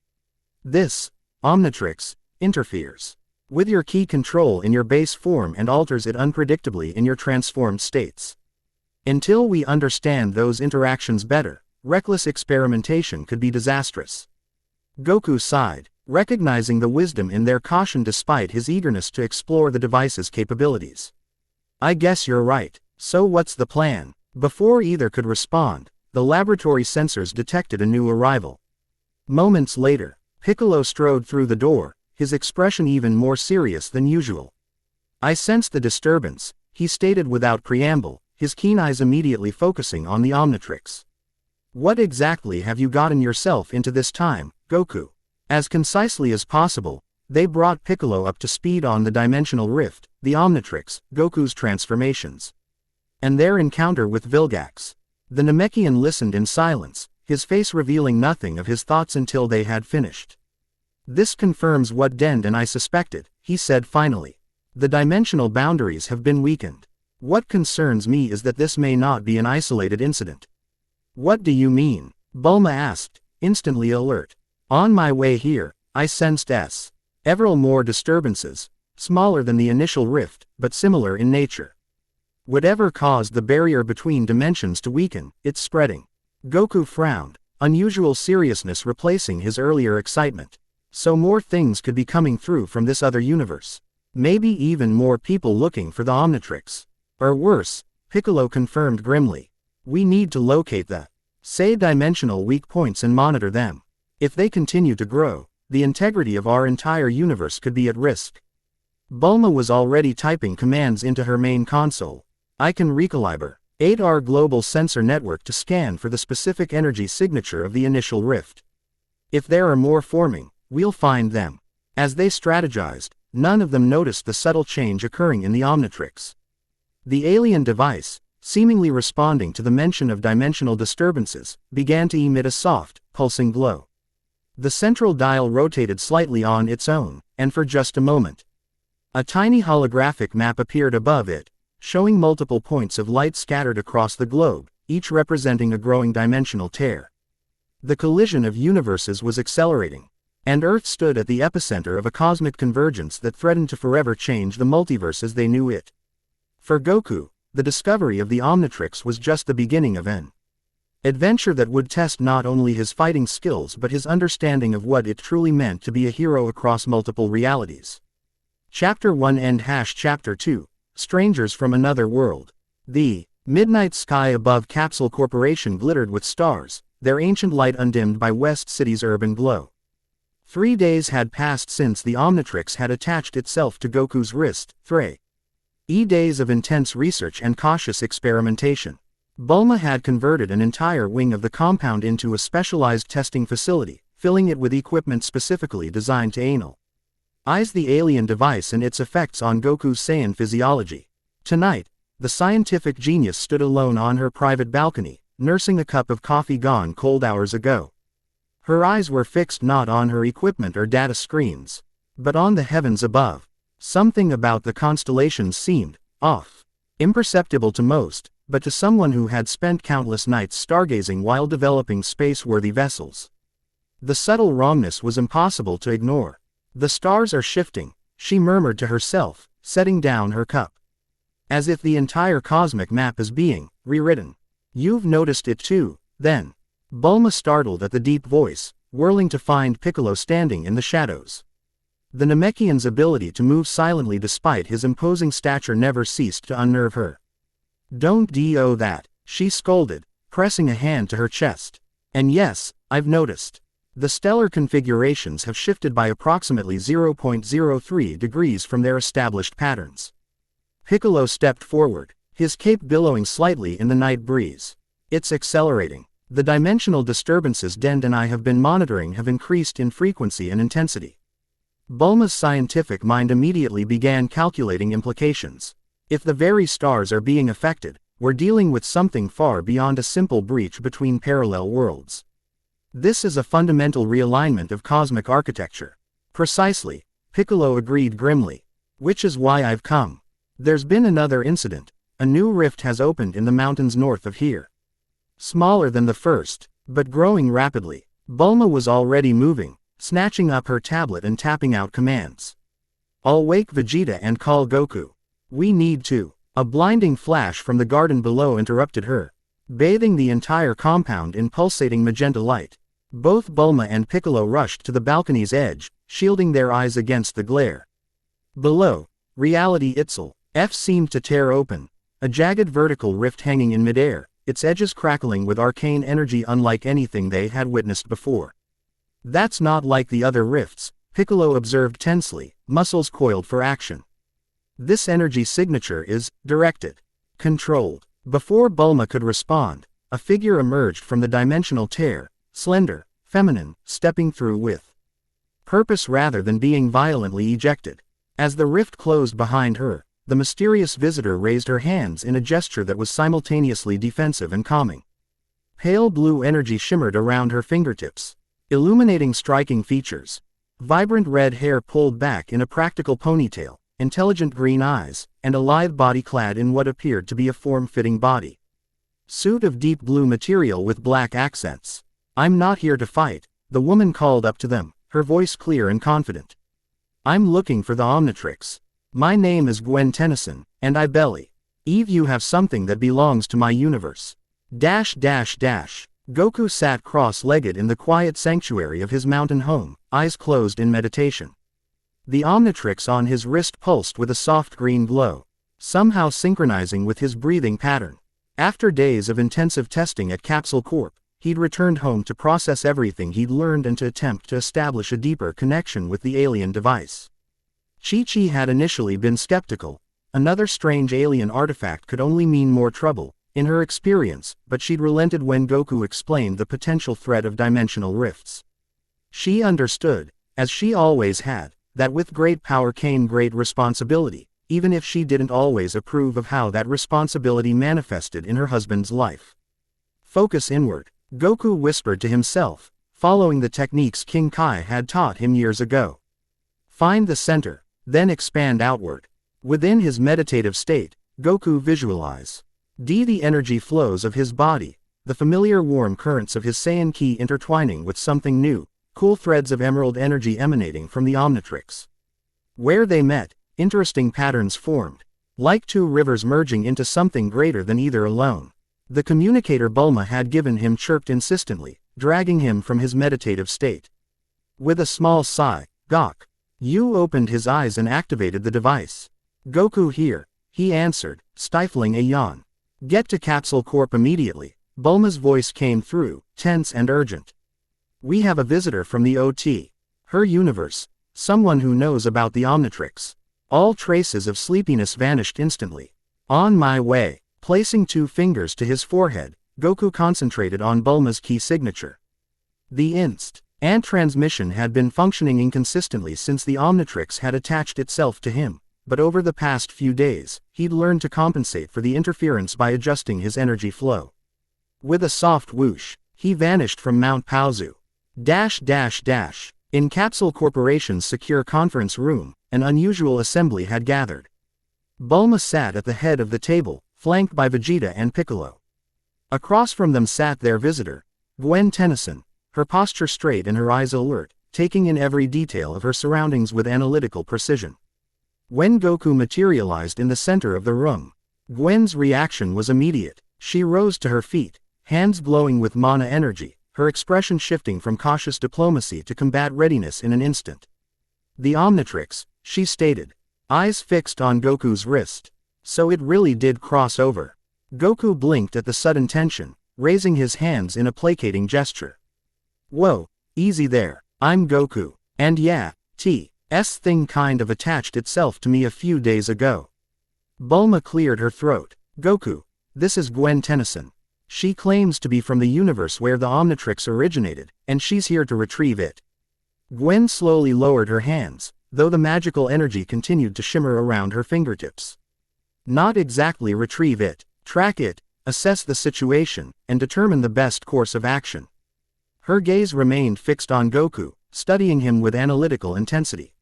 A: This Omnitrix interferes with your key control in your base form and alters it unpredictably in your transformed states. Until we understand those interactions better, reckless experimentation could be disastrous. Goku sighed, recognizing the wisdom in their caution despite his eagerness to explore the device's capabilities. I guess you're right, so what's the plan? Before either could respond, the laboratory sensors detected a new arrival. Moments later, Piccolo strode through the door, his expression even more serious than usual. I sensed the disturbance, he stated without preamble, his keen eyes immediately focusing on the Omnitrix. What exactly have you gotten yourself into this time, Goku? As concisely as possible, they brought Piccolo up to speed on the dimensional rift, the Omnitrix, Goku's transformations, and their encounter with Vilgax. The Namekian listened in silence, his face revealing nothing of his thoughts until they had finished. This confirms what Dend and I suspected, he said finally. The dimensional boundaries have been weakened. What concerns me is that this may not be an isolated incident. What do you mean? Bulma asked, instantly alert. On my way here, I sensed several more disturbances, smaller than the initial rift, but similar in nature. Whatever caused the barrier between dimensions to weaken, it's spreading. Goku frowned, unusual seriousness replacing his earlier excitement. So more things could be coming through from this other universe. Maybe even more people looking for the Omnitrix. Or worse, Piccolo confirmed grimly. We need to locate the dimensional weak points and monitor them. If they continue to grow, the integrity of our entire universe could be at risk. Bulma was already typing commands into her main console. I can recalibrate our global sensor network to scan for the specific energy signature of the initial rift. If there are more forming, we'll find them. As they strategized, none of them noticed the subtle change occurring in the Omnitrix. The alien device, seemingly responding to the mention of dimensional disturbances, began to emit a soft, pulsing glow. The central dial rotated slightly on its own, and for just a moment, a tiny holographic map appeared above it, showing multiple points of light scattered across the globe, each representing a growing dimensional tear. The collision of universes was accelerating, and Earth stood at the epicenter of a cosmic convergence that threatened to forever change the multiverse as they knew it. For Goku, the discovery of the Omnitrix was just the beginning of an adventure that would test not only his fighting skills but his understanding of what it truly meant to be a hero across multiple realities. Chapter 1 End Chapter 2, Strangers from Another World. The midnight sky above Capsule Corporation glittered with stars, their ancient light undimmed by West City's urban glow. 3 days had passed since the Omnitrix had attached itself to Goku's wrist, 3 days of intense research and cautious experimentation. Bulma had converted an entire wing of the compound into a specialized testing facility, filling it with equipment specifically designed to analyze the alien device and its effects on Goku's Saiyan physiology. Tonight, the scientific genius stood alone on her private balcony, nursing a cup of coffee gone cold hours ago. Her eyes were fixed not on her equipment or data screens, but on the heavens above. Something about the constellations seemed off, imperceptible to most, but to someone who had spent countless nights stargazing while developing space-worthy vessels, the subtle wrongness was impossible to ignore. The stars are shifting, she murmured to herself, setting down her cup. As if the entire cosmic map is being rewritten. You've noticed it too, then? Bulma startled at the deep voice, whirling to find Piccolo standing in the shadows. The Namekian's ability to move silently despite his imposing stature never ceased to unnerve her. "Don't do that," she scolded, pressing a hand to her chest. "And yes, I've noticed. The stellar configurations have shifted by approximately 0.03 degrees from their established patterns." Piccolo stepped forward, his cape billowing slightly in the night breeze. "It's accelerating. The dimensional disturbances Dend and I have been monitoring have increased in frequency and intensity." Bulma's scientific mind immediately began calculating implications. If the very stars are being affected, we're dealing with something far beyond a simple breach between parallel worlds. This is a fundamental realignment of cosmic architecture. "Precisely," Piccolo agreed grimly. "Which is why I've come. There's been another incident. A new rift has opened in the mountains north of here. Smaller than the first, but growing rapidly." Bulma was already moving, snatching up her tablet and tapping out commands. "I'll wake Vegeta and call Goku. We need to." A blinding flash from the garden below interrupted her, bathing the entire compound in pulsating magenta light. Both Bulma and Piccolo rushed to the balcony's edge, shielding their eyes against the glare. Below, reality itself seemed to tear open, a jagged vertical rift hanging in midair, its edges crackling with arcane energy unlike anything they had witnessed before. "That's not like the other rifts," Piccolo observed tensely, muscles coiled for action. "This energy signature is directed, controlled." Before Bulma could respond, a figure emerged from the dimensional tear, slender, feminine, stepping through with purpose rather than being violently ejected. As the rift closed behind her, the mysterious visitor raised her hands in a gesture that was simultaneously defensive and calming. Pale blue energy shimmered around her fingertips, illuminating striking features. Vibrant red hair pulled back in a practical ponytail, intelligent green eyes, and a lithe body clad in what appeared to be a form-fitting body suit of deep blue material with black accents. "I'm not here to fight," the woman called up to them, her voice clear and confident. "I'm looking for the Omnitrix. My name is Gwen Tennyson, and I believe you have something that belongs to my universe." Goku sat cross-legged in the quiet sanctuary of his mountain home, eyes closed in meditation. The Omnitrix on his wrist pulsed with a soft green glow, somehow synchronizing with his breathing pattern. After days of intensive testing at Capsule Corp, he'd returned home to process everything he'd learned and to attempt to establish a deeper connection with the alien device. Chi-Chi had initially been skeptical. Another strange alien artifact could only mean more trouble, in her experience, but she'd relented when Goku explained the potential threat of dimensional rifts. She understood, as she always had, that with great power came great responsibility, even if she didn't always approve of how that responsibility manifested in her husband's life. "Focus inward," Goku whispered to himself, following the techniques King Kai had taught him years ago. "Find the center, then expand outward." Within his meditative state, Goku visualized the energy flows of his body, the familiar warm currents of his Saiyan ki intertwining with something new, cool threads of emerald energy emanating from the Omnitrix. Where they met, interesting patterns formed, like two rivers merging into something greater than either alone. The communicator Bulma had given him chirped insistently, dragging him from his meditative state. With a small sigh, Goku opened his eyes and activated the device. "Goku here," he answered, stifling a yawn. "Get to Capsule Corp immediately," Bulma's voice came through, tense and urgent. "We have a visitor from the OT. Her universe, someone who knows about the Omnitrix." All traces of sleepiness vanished instantly. "On my way." Placing 2 fingers to his forehead, Goku concentrated on Bulma's key signature. The instant transmission had been functioning inconsistently since the Omnitrix had attached itself to him, but over the past few days, he'd learned to compensate for the interference by adjusting his energy flow. With a soft whoosh, he vanished from Mount Paozu. In Capsule Corporation's secure conference room, an unusual assembly had gathered. Bulma sat at the head of the table, flanked by Vegeta and Piccolo. Across from them sat their visitor, Gwen Tennyson, her posture straight and her eyes alert, taking in every detail of her surroundings with analytical precision. When Goku materialized in the center of the room, Gwen's reaction was immediate. She rose to her feet, hands glowing with mana energy, her expression shifting from cautious diplomacy to combat readiness in an instant. The Omnitrix, she stated, eyes fixed on Goku's wrist. So it really did cross over. Goku blinked at the sudden tension, raising his hands in a placating gesture. Whoa, easy there, I'm Goku, and yeah, T's thing kind of attached itself to me a few days ago. Bulma cleared her throat. Goku, this is Gwen Tennyson. She claims to be from the universe where the Omnitrix originated, and she's here to retrieve it. Gwen slowly lowered her hands, though the magical energy continued to shimmer around her fingertips. Not exactly retrieve it, track it, assess the situation, and determine the best course of action. Her gaze remained fixed on Goku, studying him with analytical intensity.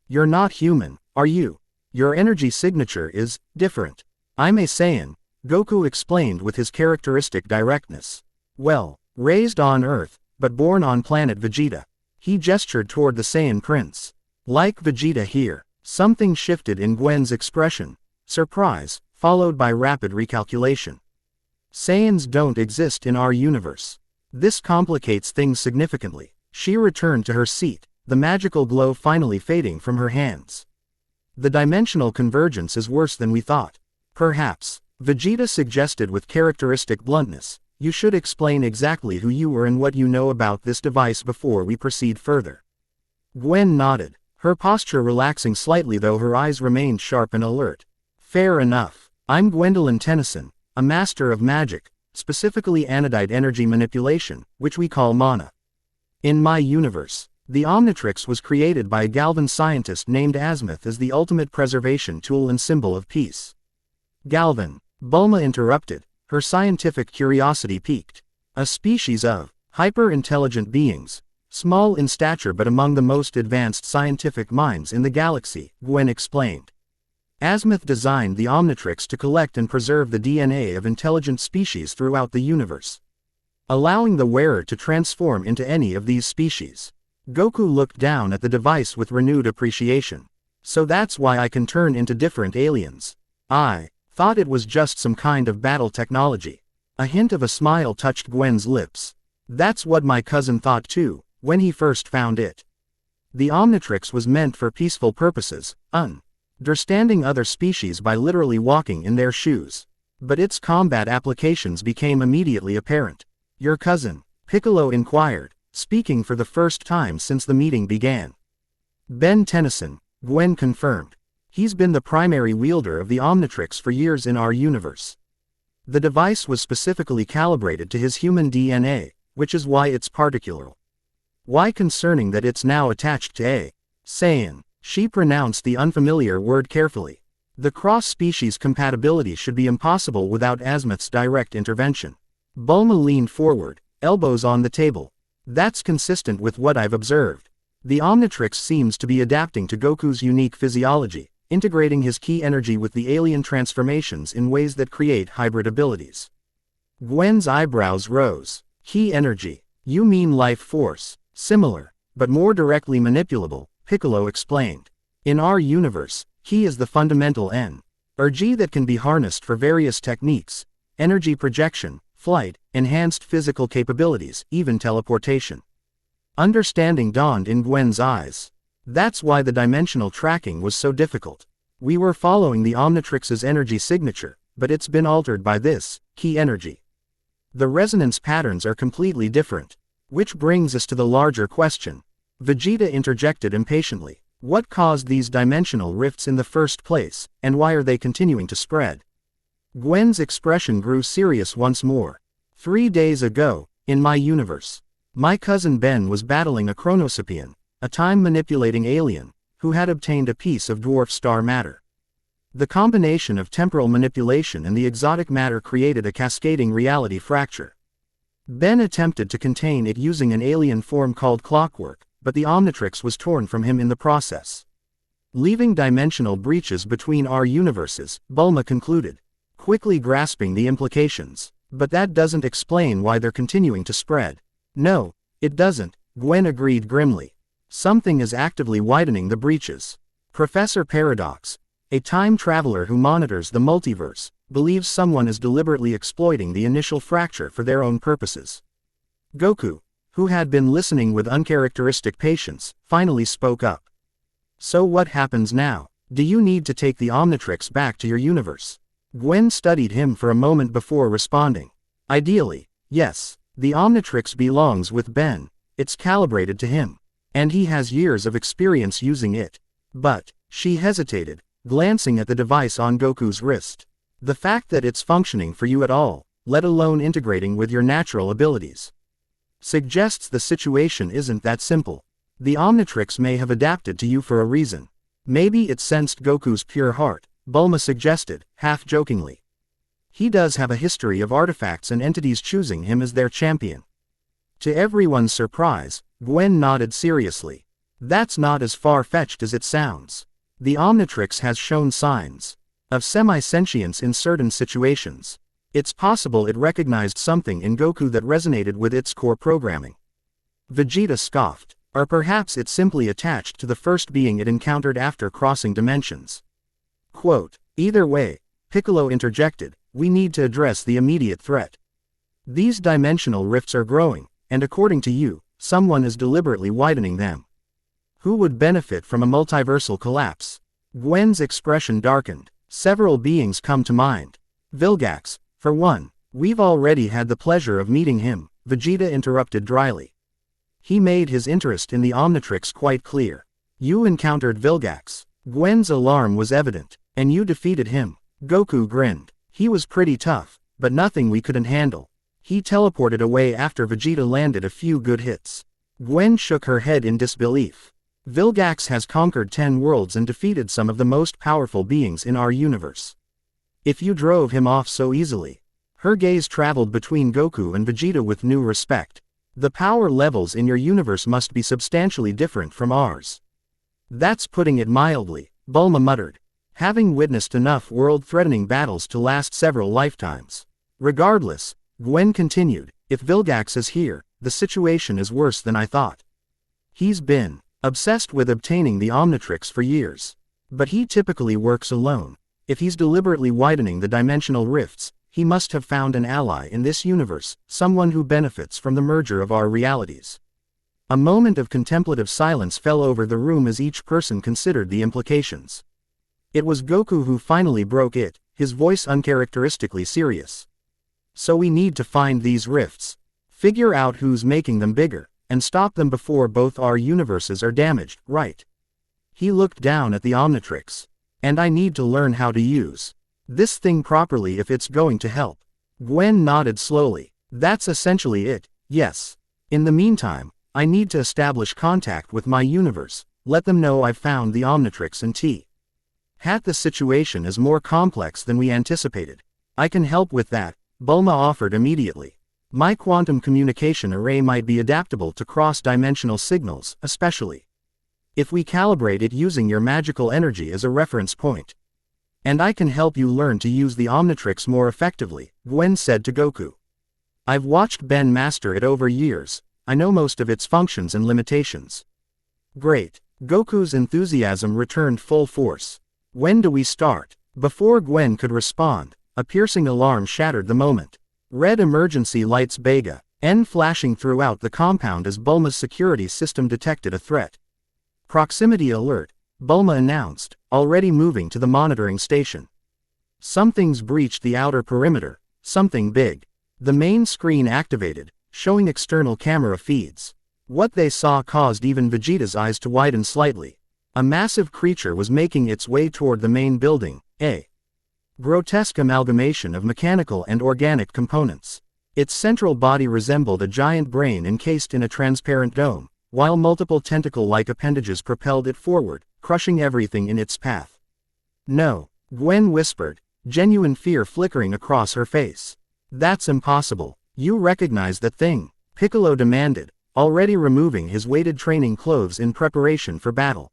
A: You're not human, are you? Your energy signature is different. I'm a Saiyan, Goku explained with his characteristic directness. Well, raised on Earth, but born on planet Vegeta. He gestured toward the Saiyan prince. Like Vegeta here, something shifted in Gwen's expression. Surprise, followed by rapid recalculation. Saiyans don't exist in our universe. This complicates things significantly. She returned to her seat, the magical glow finally fading from her hands. The dimensional convergence is worse than we thought. Perhaps, Vegeta suggested with characteristic bluntness, you should explain exactly who you were and what you know about this device before we proceed further. Gwen nodded, her posture relaxing slightly though her eyes remained sharp and alert. Fair enough. I'm Gwen Tennyson, a master of magic, specifically anodite energy manipulation, which we call mana. In my universe, the Omnitrix was created by a Galvan scientist named Azimuth as the ultimate preservation tool and symbol of peace. Galvan, Bulma interrupted, her scientific curiosity piqued. A species of hyper-intelligent beings, small in stature but among the most advanced scientific minds in the galaxy, Gwen explained. Azimuth designed the Omnitrix to collect and preserve the DNA of intelligent species throughout the universe, allowing the wearer to transform into any of these species. Goku looked down at the device with renewed appreciation. So that's why I can turn into different aliens. I thought it was just some kind of battle technology. A hint of a smile touched Gwen's lips. That's what my cousin thought too, when he first found it. The Omnitrix was meant for peaceful purposes, understanding other species by literally walking in their shoes. But its combat applications became immediately apparent. Your cousin? Piccolo inquired, speaking for the first time since the meeting began. Ben Tennyson, Gwen confirmed. He's been the primary wielder of the Omnitrix for years in our universe. The device was specifically calibrated to his human DNA, which is why it's particular. Why concerning that it's now attached to a Saiyan. She pronounced the unfamiliar word carefully. The cross-species compatibility should be impossible without Azimuth's direct intervention. Bulma leaned forward, elbows on the table. That's consistent with what I've observed. The Omnitrix seems to be adapting to Goku's unique physiology, integrating his ki energy with the alien transformations in ways that create hybrid abilities. Gwen's eyebrows rose. Ki energy? You mean life force? Similar, but more directly manipulable, Piccolo explained. In our universe, ki is the fundamental energy that can be harnessed for various techniques: energy projection, flight, enhanced physical capabilities, even teleportation. Understanding dawned in Gwen's eyes. That's why the dimensional tracking was so difficult. We were following the Omnitrix's energy signature, but it's been altered by this ki energy. The resonance patterns are completely different. Which brings us to the larger question. Vegeta interjected impatiently. What caused these dimensional rifts in the first place, and why are they continuing to spread? Gwen's expression grew serious once more. 3 days ago, in my universe, my cousin Ben was battling a Chronosapian, a time-manipulating alien, who had obtained a piece of dwarf star matter. The combination of temporal manipulation and the exotic matter created a cascading reality fracture. Ben attempted to contain it using an alien form called clockwork, but the Omnitrix was torn from him in the process, leaving dimensional breaches between our universes, Bulma concluded, quickly grasping the implications. But that doesn't explain why they're continuing to spread. No, it doesn't, Gwen agreed grimly. Something is actively widening the breaches. Professor Paradox, a time traveler who monitors the multiverse, believes someone is deliberately exploiting the initial fracture for their own purposes. Goku, who had been listening with uncharacteristic patience, finally spoke up. So what happens now? Do you need to take the Omnitrix back to your universe? Gwen studied him for a moment before responding. Ideally, yes. The Omnitrix belongs with Ben. It's calibrated to him. And he has years of experience using it. But, she hesitated, glancing at the device on Goku's wrist. The fact that it's functioning for you at all, let alone integrating with your natural abilities, suggests the situation isn't that simple. The Omnitrix may have adapted to you for a reason. Maybe it sensed Goku's pure heart, Bulma suggested, half-jokingly. He does have a history of artifacts and entities choosing him as their champion. To everyone's surprise, Gwen nodded seriously. That's not as far-fetched as it sounds. The Omnitrix has shown signs of semi-sentience in certain situations. It's possible it recognized something in Goku that resonated with its core programming. Vegeta scoffed. Or perhaps it simply attached to the first being it encountered after crossing dimensions. Quote, either way, Piccolo interjected, we need to address the immediate threat. These dimensional rifts are growing, and according to you, someone is deliberately widening them. Who would benefit from a multiversal collapse? Gwen's expression darkened. Several beings come to mind. Vilgax, for one. We've already had the pleasure of meeting him, Vegeta interrupted dryly. He made his interest in the Omnitrix quite clear. You encountered Vilgax. Gwen's alarm was evident. And you defeated him. Goku grinned. He was pretty tough, but nothing we couldn't handle. He teleported away after Vegeta landed a few good hits. Gwen shook her head in disbelief. Vilgax has conquered 10 worlds and defeated some of the most powerful beings in our universe. If you drove him off so easily. Her gaze traveled between Goku and Vegeta with new respect. The power levels in your universe must be substantially different from ours. That's putting it mildly, Bulma muttered. Having witnessed enough world-threatening battles to last several lifetimes. Regardless, Gwen continued, if Vilgax is here, the situation is worse than I thought. He's been obsessed with obtaining the Omnitrix for years. But he typically works alone. If he's deliberately widening the dimensional rifts, he must have found an ally in this universe, someone who benefits from the merger of our realities. A moment of contemplative silence fell over the room as each person considered the implications. It was Goku who finally broke it, his voice uncharacteristically serious. So we need to find these rifts. Figure out who's making them bigger, and stop them before both our universes are damaged, right? He looked down at the Omnitrix. And I need to learn how to use this thing properly if it's going to help. Gwen nodded slowly. That's essentially it, yes. In the meantime, I need to establish contact with my universe, let them know I've found the Omnitrix and the situation is more complex than we anticipated. I can help with that, Bulma offered immediately. My quantum communication array might be adaptable to cross-dimensional signals, especially if we calibrate it using your magical energy as a reference point. And I can help you learn to use the Omnitrix more effectively, Gwen said to Goku. I've watched Ben master it over years, I know most of its functions and limitations. Great. Goku's enthusiasm returned full force. When do we start? Before Gwen could respond, a piercing alarm shattered the moment. Red emergency lights Bega, N flashing throughout the compound as Bulma's security system detected a threat. Proximity alert, Bulma announced, already moving to the monitoring station. Something's breached the outer perimeter, something big. The main screen activated, showing external camera feeds. What they saw caused even Vegeta's eyes to widen slightly. A massive creature was making its way toward the main building, a grotesque amalgamation of mechanical and organic components. Its central body resembled a giant brain encased in a transparent dome, while multiple tentacle-like appendages propelled it forward, crushing everything in its path. No, Gwen whispered, genuine fear flickering across her face. That's impossible. You recognize that thing? Piccolo demanded, already removing his weighted training clothes in preparation for battle.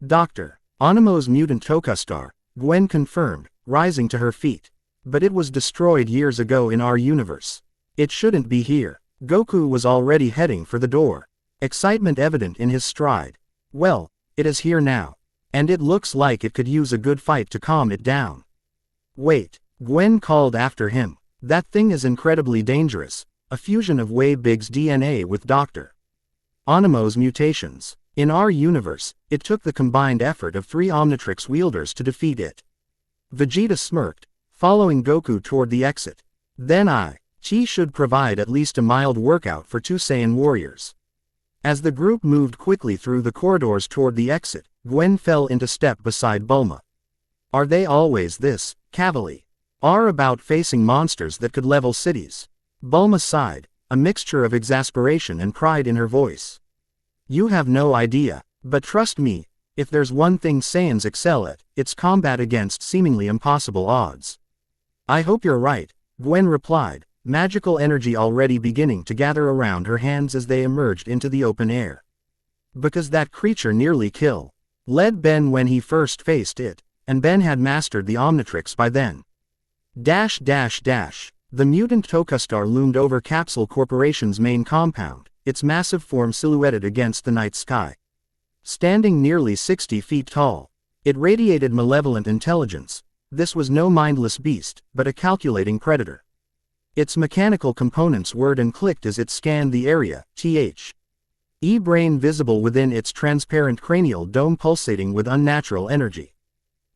A: Dr. Anamo's mutant Tokastar, Gwen confirmed, rising to her feet. But it was destroyed years ago in our universe. It shouldn't be here. Goku was already heading for the door. Excitement evident in his stride. Well, it is here now. And it looks like it could use a good fight to calm it down. Wait, Gwen called after him. That thing is incredibly dangerous. A fusion of Wei Big's DNA with Dr. Anamo's mutations. In our universe, it took the combined effort of 3 Omnitrix wielders to defeat it. Vegeta smirked, following Goku toward the exit. Then Chi should provide at least a mild workout for 2 Saiyan warriors. As the group moved quickly through the corridors toward the exit, Gwen fell into step beside Bulma. Are they always this cavalier about facing monsters that could level cities? Bulma sighed, a mixture of exasperation and pride in her voice. You have no idea, but trust me, if there's one thing Saiyans excel at, it's combat against seemingly impossible odds. I hope you're right, Gwen replied, magical energy already beginning to gather around her hands as they emerged into the open air. Because that creature nearly led Ben when he first faced it, and Ben had mastered the Omnitrix by then. The mutant Tokastar loomed over Capsule Corporation's main compound, its massive form silhouetted against the night sky. Standing nearly 60 feet tall, it radiated malevolent intelligence. This was no mindless beast, but a calculating predator. Its mechanical components whirred and clicked as it scanned the area, brain visible within its transparent cranial dome pulsating with unnatural energy.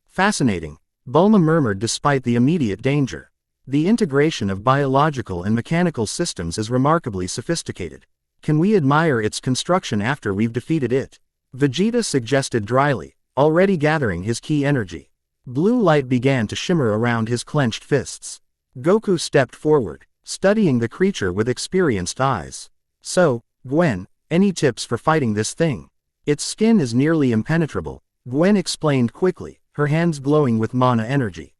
A: Fascinating, Bulma murmured despite the immediate danger. The integration of biological and mechanical systems is remarkably sophisticated. Can we admire its construction after we've defeated it? Vegeta suggested dryly, already gathering his ki energy. Blue light began to shimmer around his clenched fists. Goku stepped forward, studying the creature with experienced eyes. So, Gwen, any tips for fighting this thing? Its skin is nearly impenetrable, Gwen explained quickly, her hands glowing with mana energy.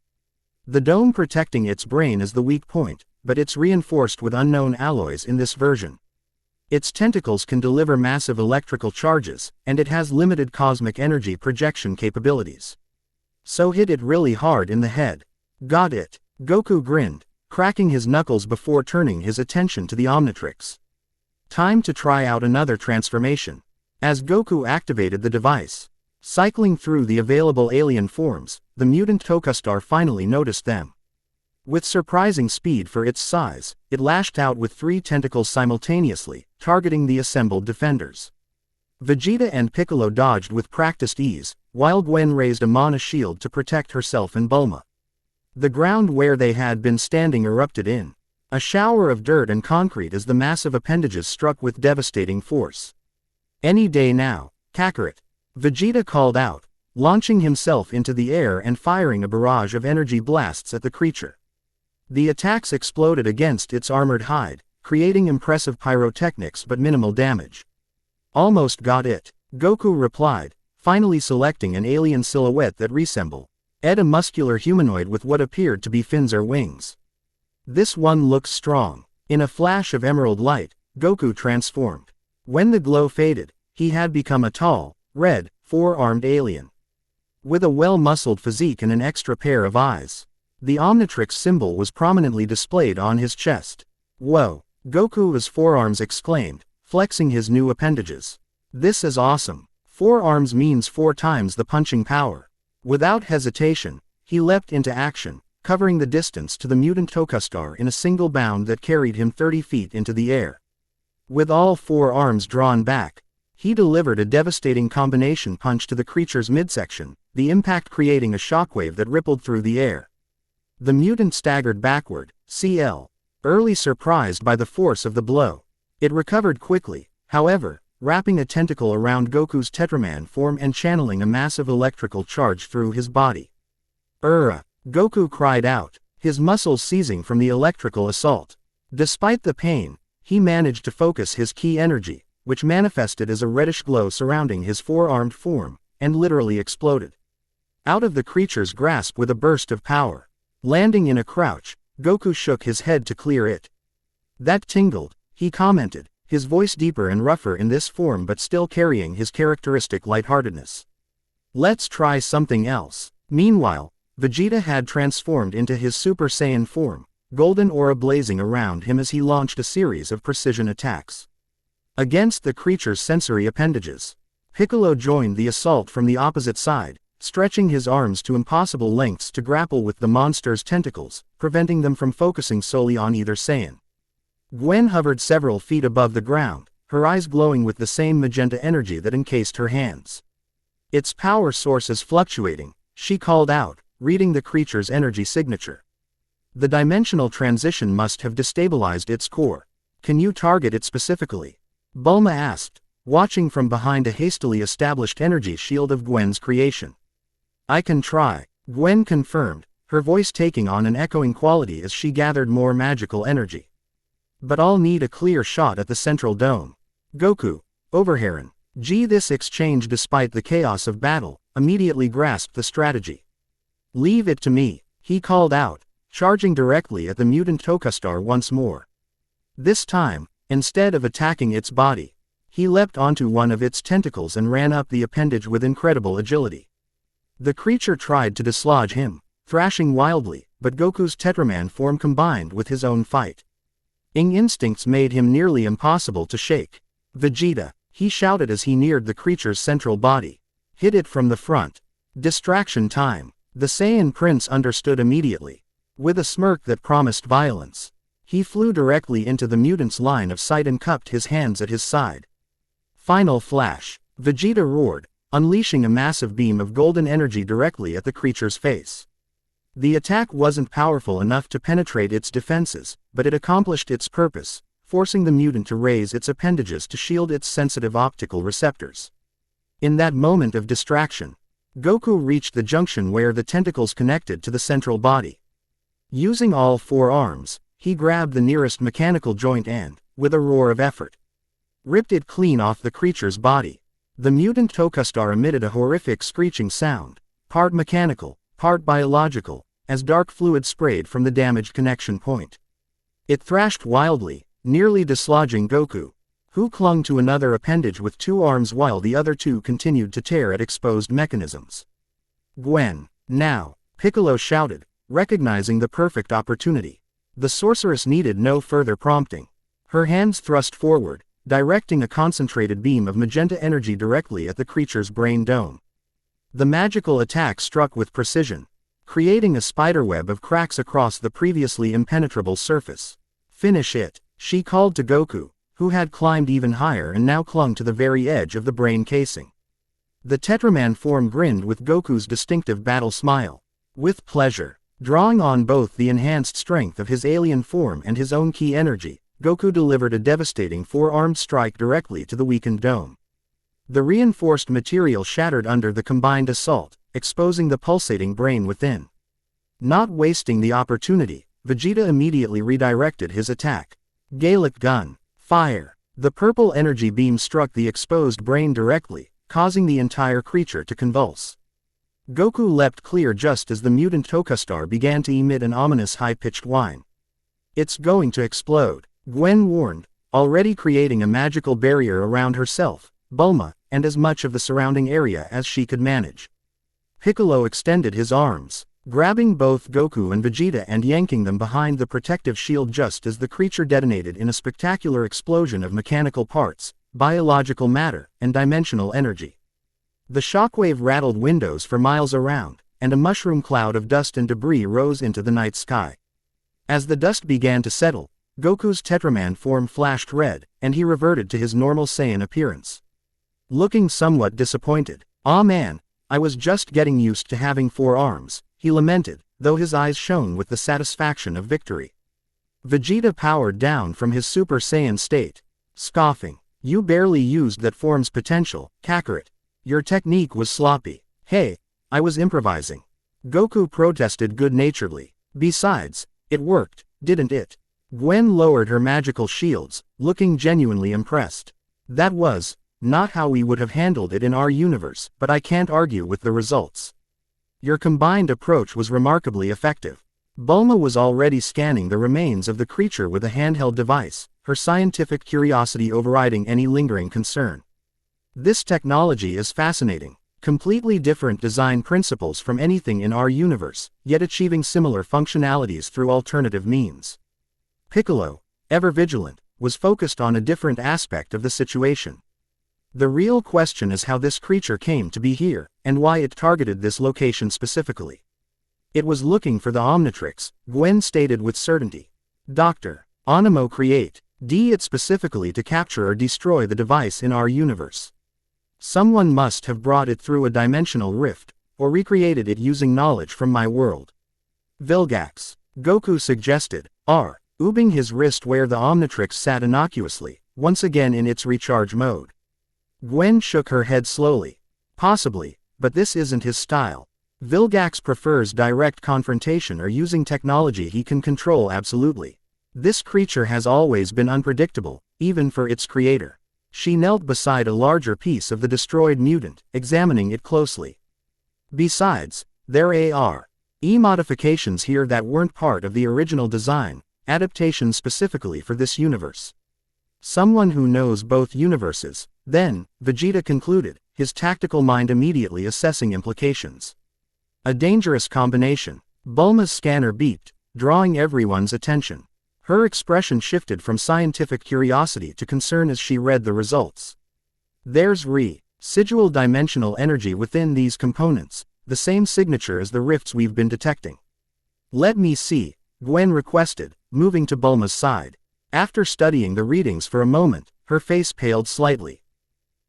A: The dome protecting its brain is the weak point, but it's reinforced with unknown alloys in this version. Its tentacles can deliver massive electrical charges, and it has limited cosmic energy projection capabilities. So hit it really hard in the head. Got it. Goku grinned, cracking his knuckles before turning his attention to the Omnitrix. Time to try out another transformation. As Goku activated the device, cycling through the available alien forms, the mutant Tokastar finally noticed them. With surprising speed for its size, it lashed out with 3 tentacles simultaneously, targeting the assembled defenders. Vegeta and Piccolo dodged with practiced ease, while Gwen raised a mana shield to protect herself and Bulma. The ground where they had been standing erupted in a shower of dirt and concrete as the massive appendages struck with devastating force. Any day now, Kakarot, Vegeta called out, launching himself into the air and firing a barrage of energy blasts at the creature. The attacks exploded against its armored hide, creating impressive pyrotechnics but minimal damage. Almost got it, Goku replied, finally selecting an alien silhouette that resembled a muscular humanoid with what appeared to be fins or wings. This one looks strong. In a flash of emerald light, Goku transformed. When the glow faded, he had become a tall, red, 4-armed alien. With a well-muscled physique and an extra pair of eyes. The Omnitrix symbol was prominently displayed on his chest. Whoa, Goku's forearms exclaimed, flexing his new appendages. This is awesome. 4 arms means 4 times the punching power. Without hesitation, he leapt into action, covering the distance to the mutant Tokastar in a single bound that carried him 30 feet into the air. With all 4 arms drawn back, he delivered a devastating combination punch to the creature's midsection, the impact creating a shockwave that rippled through the air. The mutant staggered backward, early surprised by the force of the blow. It recovered quickly, however, wrapping a tentacle around Goku's Tetraman form and channeling a massive electrical charge through his body. Goku cried out, his muscles seizing from the electrical assault. Despite the pain, he managed to focus his ki energy, which manifested as a reddish glow surrounding his 4-armed form, and literally exploded out of the creature's grasp with a burst of power. Landing in a crouch, Goku shook his head to clear it. That tingled, he commented, his voice deeper and rougher in this form but still carrying his characteristic lightheartedness. Let's try something else. Meanwhile, Vegeta had transformed into his Super Saiyan form, golden aura blazing around him as he launched a series of precision attacks against the creature's sensory appendages. Piccolo joined the assault from the opposite side, stretching his arms to impossible lengths to grapple with the monster's tentacles, preventing them from focusing solely on either Saiyan. Gwen hovered several feet above the ground, her eyes glowing with the same magenta energy that encased her hands. Its power source is fluctuating, she called out, reading the creature's energy signature. The dimensional transition must have destabilized its core. Can you target it specifically? Bulma asked, watching from behind a hastily established energy shield of Gwen's creation. I can try, Gwen confirmed, her voice taking on an echoing quality as she gathered more magical energy. But I'll need a clear shot at the central dome. Goku, Overheron, This exchange, despite the chaos of battle, immediately grasped the strategy. Leave it to me, he called out, charging directly at the mutant Tokastar once more. This time, instead of attacking its body, he leapt onto one of its tentacles and ran up the appendage with incredible agility. The creature tried to dislodge him, thrashing wildly, but Goku's Tetraman form combined with his own instincts made him nearly impossible to shake. Vegeta, he shouted as he neared the creature's central body. Hit it from the front. Distraction time. The Saiyan prince understood immediately. With a smirk that promised violence, he flew directly into the mutant's line of sight and cupped his hands at his side. Final flash. Vegeta roared, unleashing a massive beam of golden energy directly at the creature's face. The attack wasn't powerful enough to penetrate its defenses, but it accomplished its purpose, forcing the mutant to raise its appendages to shield its sensitive optical receptors. In that moment of distraction, Goku reached the junction where the tentacles connected to the central body. Using all four arms, he grabbed the nearest mechanical joint and, with a roar of effort, ripped it clean off the creature's body. The mutant Tokastar emitted a horrific screeching sound, part mechanical, part biological, as dark fluid sprayed from the damaged connection point. It thrashed wildly, nearly dislodging Goku, who clung to another appendage with two arms while the other two continued to tear at exposed mechanisms. Gwen, now, Piccolo shouted, recognizing the perfect opportunity. The sorceress needed no further prompting. Her hands thrust forward, directing a concentrated beam of magenta energy directly at the creature's brain dome. The magical attack struck with precision, creating a spiderweb of cracks across the previously impenetrable surface. Finish it, she called to Goku, who had climbed even higher and now clung to the very edge of the brain casing. The Tetraman form grinned with Goku's distinctive battle smile. With pleasure, drawing on both the enhanced strength of his alien form and his own ki energy, Goku delivered a devastating four-armed strike directly to the weakened dome. The reinforced material shattered under the combined assault, exposing the pulsating brain within. Not wasting the opportunity, Vegeta immediately redirected his attack. Gallic Gun. Fire. The purple energy beam struck the exposed brain directly, causing the entire creature to convulse. Goku leapt clear just as the mutant Tokastar began to emit an ominous high-pitched whine. It's going to explode, Gwen warned, already creating a magical barrier around herself, Bulma, and as much of the surrounding area as she could manage. Piccolo extended his arms, grabbing both Goku and Vegeta and yanking them behind the protective shield just as the creature detonated in a spectacular explosion of mechanical parts, biological matter, and dimensional energy. The shockwave rattled windows for miles around, and a mushroom cloud of dust and debris rose into the night sky. As the dust began to settle, Goku's Tetraman form flashed red, and he reverted to his normal Saiyan appearance. Looking somewhat disappointed, "Ah man, I was just getting used to having four arms," he lamented, though his eyes shone with the satisfaction of victory. Vegeta powered down from his Super Saiyan state, scoffing. "You barely used that form's potential, Kakarot. Your technique was sloppy." "Hey, I was improvising," Goku protested good-naturedly. "Besides, it worked, didn't it?" Gwen lowered her magical shields, looking genuinely impressed. "That was not how we would have handled it in our universe, but I can't argue with the results. Your combined approach was remarkably effective." Bulma was already scanning the remains of the creature with a handheld device, her scientific curiosity overriding any lingering concern. "This technology is fascinating. Completely different design principles from anything in our universe, yet achieving similar functionalities through alternative means." Piccolo, ever vigilant, was focused on a different aspect of the situation. The real question is how this creature came to be here, and why it targeted this location specifically. "It was looking for the Omnitrix," Gwen stated with certainty. "Dr. Onimo create," it specifically to capture or destroy the device in our universe. Someone must have brought it through a dimensional rift, or recreated it using knowledge from my world. Vilgax, Goku suggested, ubbing his wrist where the Omnitrix sat innocuously, once again in its recharge mode. Gwen shook her head slowly. Possibly, but this isn't his style. Vilgax prefers direct confrontation or using technology he can control absolutely. This creature has always been unpredictable, even for its creator. She knelt beside a larger piece of the destroyed mutant, examining it closely. Besides, there are modifications here that weren't part of the original design, adaptations specifically for this universe. Someone who knows both universes, then, Vegeta concluded, his tactical mind immediately assessing implications. A dangerous combination. Bulma's scanner beeped, drawing everyone's attention. Her expression shifted from scientific curiosity to concern as she read the results. There's residual dimensional energy within these components, the same signature as the rifts we've been detecting. Let me see, Gwen requested, moving to Bulma's side. After studying the readings for a moment, her face paled slightly.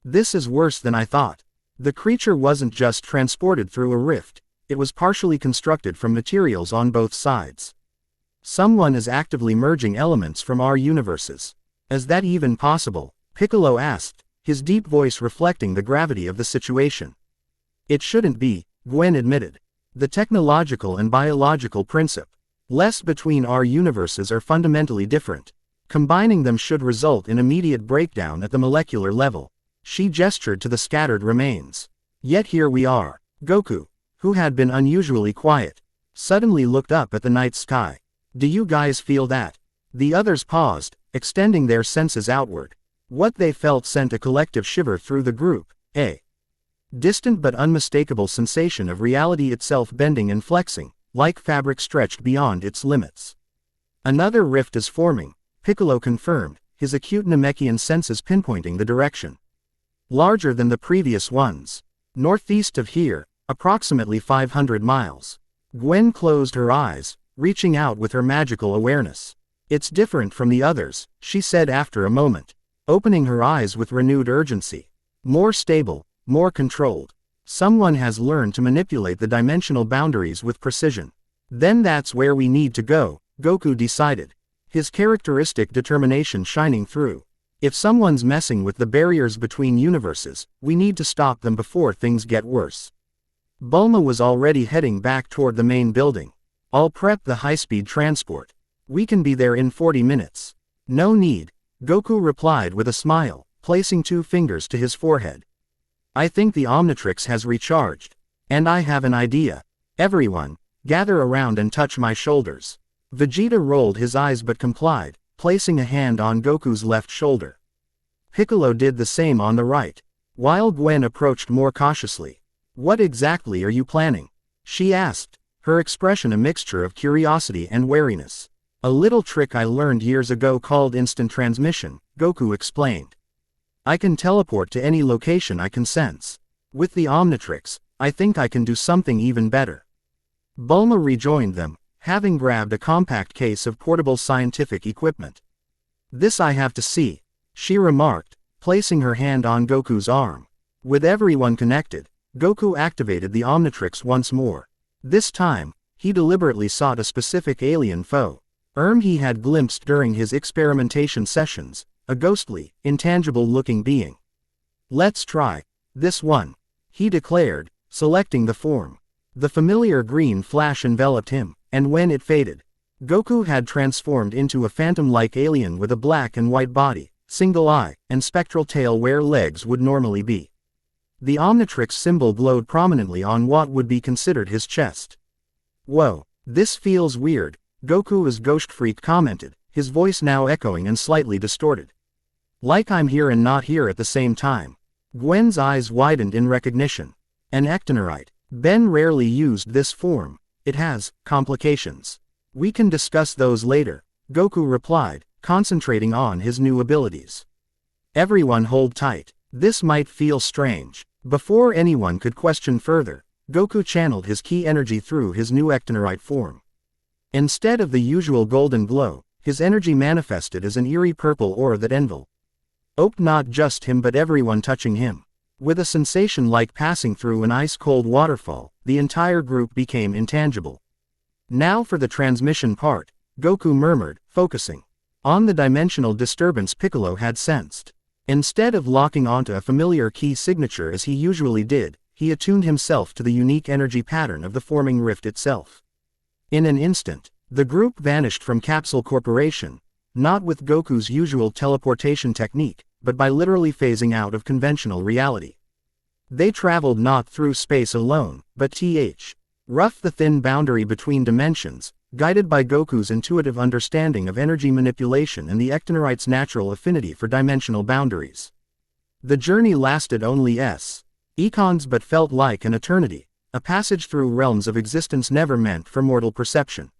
A: This is worse than I thought. The creature wasn't just transported through a rift, it was partially constructed from materials on both sides. Someone is actively merging elements from our universes. Is that even possible? Piccolo asked, his deep voice reflecting the gravity of the situation. It shouldn't be, Gwen admitted. The technological and biological principles between our universes are fundamentally different. Combining them should result in immediate breakdown at the molecular level. She gestured to the scattered remains. Yet here we are. Goku, who had been unusually quiet, suddenly looked up at the night sky. Do you guys feel that? The others paused, extending their senses outward. What they felt sent a collective shiver through the group, a distant but unmistakable sensation of reality itself bending and flexing, like fabric stretched beyond its limits. Another rift is forming, Piccolo confirmed, his acute Namekian senses pinpointing the direction. Larger than the previous ones. Northeast of here, approximately 500 miles. Gwen closed her eyes, reaching out with her magical awareness. It's different from the others, she said after a moment, opening her eyes with renewed urgency. More stable, more controlled. Someone has learned to manipulate the dimensional boundaries with precision. Then that's where we need to go, Goku decided, his characteristic determination shining through. If someone's messing with the barriers between universes, we need to stop them before things get worse. Bulma was already heading back toward the main building. I'll prep the high-speed transport. We can be there in 40 minutes. No need, Goku replied with a smile, placing 2 fingers to his forehead. I think the Omnitrix has recharged. And I have an idea. Everyone, gather around and touch my shoulders. Vegeta rolled his eyes but complied, placing a hand on Goku's left shoulder. Piccolo did the same on the right, while Gwen approached more cautiously. What exactly are you planning? She asked, her expression a mixture of curiosity and wariness. A little trick I learned years ago called instant transmission, Goku explained. I can teleport to any location I can sense. With the Omnitrix, I think I can do something even better. Bulma rejoined them, having grabbed a compact case of portable scientific equipment. This I have to see, she remarked, placing her hand on Goku's arm. With everyone connected, Goku activated the Omnitrix once more. This time, he deliberately sought a specific alien foe. He had glimpsed during his experimentation sessions, a ghostly, intangible-looking being. Let's try this one, he declared, selecting the form. The familiar green flash enveloped him, and when it faded, Goku had transformed into a phantom-like alien with a black and white body, single eye, and spectral tail where legs would normally be. The Omnitrix symbol glowed prominently on what would be considered his chest. Whoa, this feels weird, Goku's ghost freak commented, his voice now echoing and slightly distorted. Like I'm here and not here at the same time. Gwen's eyes widened in recognition. An ectonorite. Ben rarely used this form. It has complications. We can discuss those later, Goku replied, concentrating on his new abilities. Everyone hold tight. This might feel strange. Before anyone could question further, Goku channeled his ki energy through his new ectonorite form. Instead of the usual golden glow, his energy manifested as an eerie purple aura that enveloped not just him but everyone touching him. With a sensation like passing through an ice-cold waterfall, the entire group became intangible. Now for the transmission part, Goku murmured, focusing on the dimensional disturbance Piccolo had sensed. Instead of locking onto a familiar key signature as he usually did, he attuned himself to the unique energy pattern of the forming rift itself. In an instant, the group vanished from Capsule Corporation, not with Goku's usual teleportation technique, but by literally phasing out of conventional reality. They traveled not through space alone, but rough the thin boundary between dimensions, guided by Goku's intuitive understanding of energy manipulation and the Ectonorite's natural affinity for dimensional boundaries. The journey lasted only eons but felt like an eternity, a passage through realms of existence never meant for mortal perception.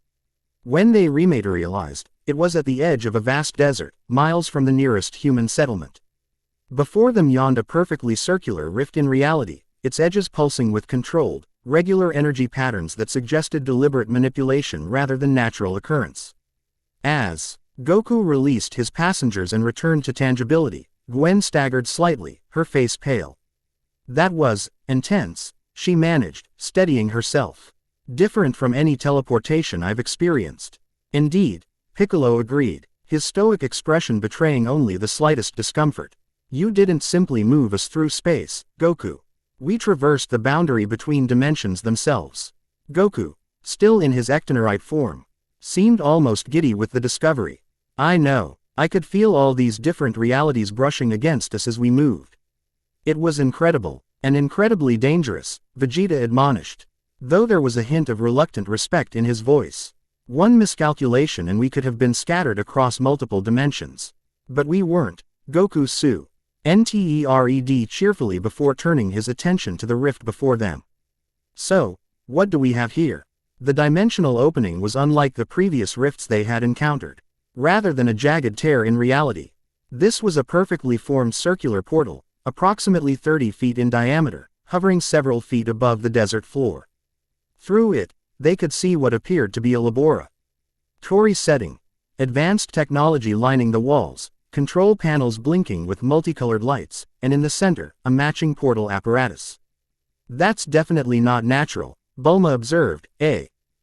A: When they rematerialized, it was at the edge of a vast desert, miles from the nearest human settlement. Before them yawned a perfectly circular rift in reality, its edges pulsing with controlled, regular energy patterns that suggested deliberate manipulation rather than natural occurrence. As Goku released his passengers and returned to tangibility, Gwen staggered slightly, her face pale. That was intense, she managed, steadying herself. Different from any teleportation I've experienced. Indeed, Piccolo agreed, his stoic expression betraying only the slightest discomfort. You didn't simply move us through space, Goku. We traversed the boundary between dimensions themselves. Goku, still in his Ectonorite form, seemed almost giddy with the discovery. I know, I could feel all these different realities brushing against us as we moved. It was incredible, and incredibly dangerous, Vegeta admonished. Though there was a hint of reluctant respect in his voice. One miscalculation and we could have been scattered across multiple dimensions. But we weren't, Goku NTERED cheerfully before turning his attention to the rift before them. So, what do we have here? The dimensional opening was unlike the previous rifts they had encountered. Rather than a jagged tear in reality, this was a perfectly formed circular portal, approximately 30 feet in diameter, hovering several feet above the desert floor. Through it, they could see what appeared to be a laboratory setting. Advanced technology lining the walls, control panels blinking with multicolored lights, and in the center, a matching portal apparatus. That's definitely not natural, Bulma observed,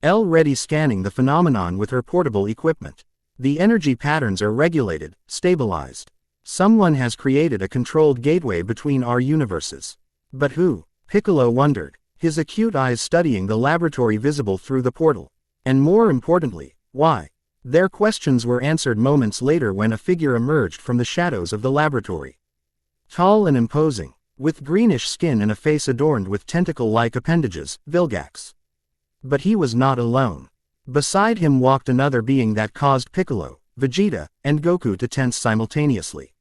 A: already scanning the phenomenon with her portable equipment. The energy patterns are regulated, stabilized. Someone has created a controlled gateway between our universes. But who? Piccolo wondered, his acute eyes studying the laboratory visible through the portal. And more importantly, why? Their questions were answered moments later when a figure emerged from the shadows of the laboratory. Tall and imposing, with greenish skin and a face adorned with tentacle-like appendages, Vilgax. But he was not alone. Beside him walked another being that caused Piccolo, Vegeta, and Goku to tense simultaneously.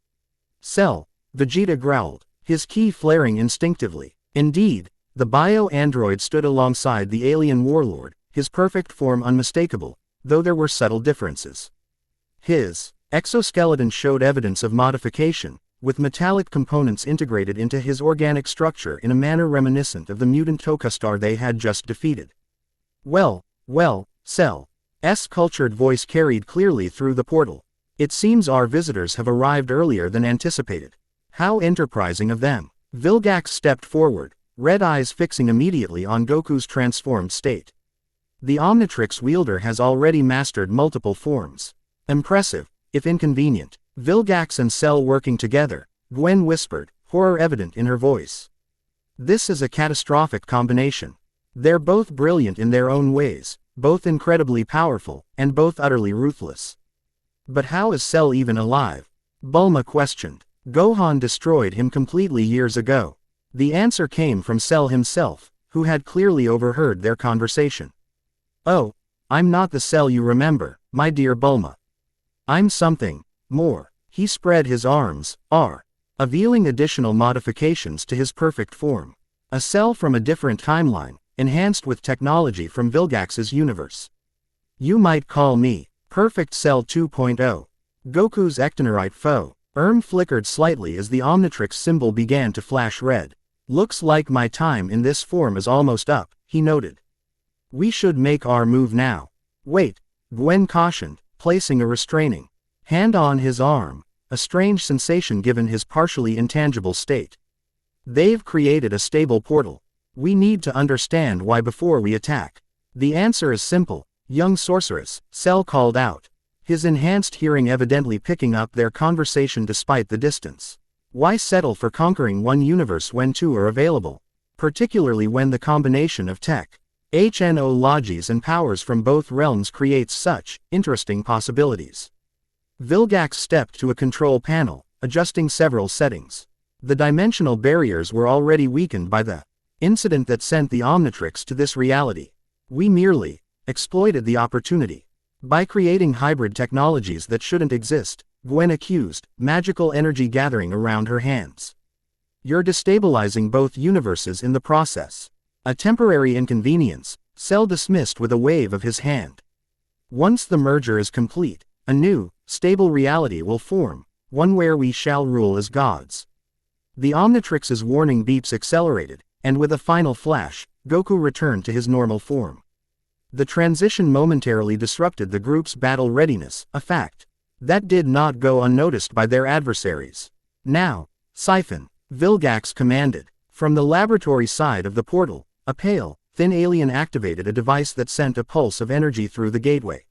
A: Cell, Vegeta growled, his ki flaring instinctively. Indeed, the bio-android stood alongside the alien warlord, his perfect form unmistakable, though there were subtle differences. His exoskeleton showed evidence of modification, with metallic components integrated into his organic structure in a manner reminiscent of the mutant Tokastar they had just defeated. Well, Cell's cultured voice carried clearly through the portal. It seems our visitors have arrived earlier than anticipated. How enterprising of them. Vilgax stepped forward, red eyes fixing immediately on Goku's transformed state. The Omnitrix wielder has already mastered multiple forms. Impressive, if inconvenient. Vilgax and Cell working together, Gwen whispered, horror evident in her voice. This is a catastrophic combination. They're both brilliant in their own ways, both incredibly powerful, and both utterly ruthless. But how is Cell even alive? Bulma questioned. Gohan destroyed him completely years ago. The answer came from Cell himself, who had clearly overheard their conversation. Oh, I'm not the Cell you remember, my dear Bulma. I'm something more. He spread his arms, revealing additional modifications to his perfect form. A Cell from a different timeline, enhanced with technology from Vilgax's universe. You might call me Perfect Cell 2.0. Goku's Ectonorite foe. Flickered slightly as the Omnitrix symbol began to flash red. Looks like my time in this form is almost up, he noted. We should make our move now. Wait, Gwen cautioned, placing a restraining hand on his arm, a strange sensation given his partially intangible state. They've created a stable portal. We need to understand why before we attack. The answer is simple, young sorceress, Cell called out, his enhanced hearing evidently picking up their conversation despite the distance. Why settle for conquering one universe when two are available? Particularly when the combination of technologies and powers from both realms creates such interesting possibilities. Vilgax stepped to a control panel, adjusting several settings. The dimensional barriers were already weakened by the incident that sent the Omnitrix to this reality. We merely exploited the opportunity. By creating hybrid technologies that shouldn't exist, Gwen accused, magical energy gathering around her hands. You're destabilizing both universes in the process. A temporary inconvenience, Cell dismissed with a wave of his hand. Once the merger is complete, a new, stable reality will form, one where we shall rule as gods. The Omnitrix's warning beeps accelerated, and with a final flash, Goku returned to his normal form. The transition momentarily disrupted the group's battle readiness, a fact that did not go unnoticed by their adversaries. Now, Siphon, Vilgax commanded. From the laboratory side of the portal, a pale, thin alien activated a device that sent a pulse of energy through the gateway.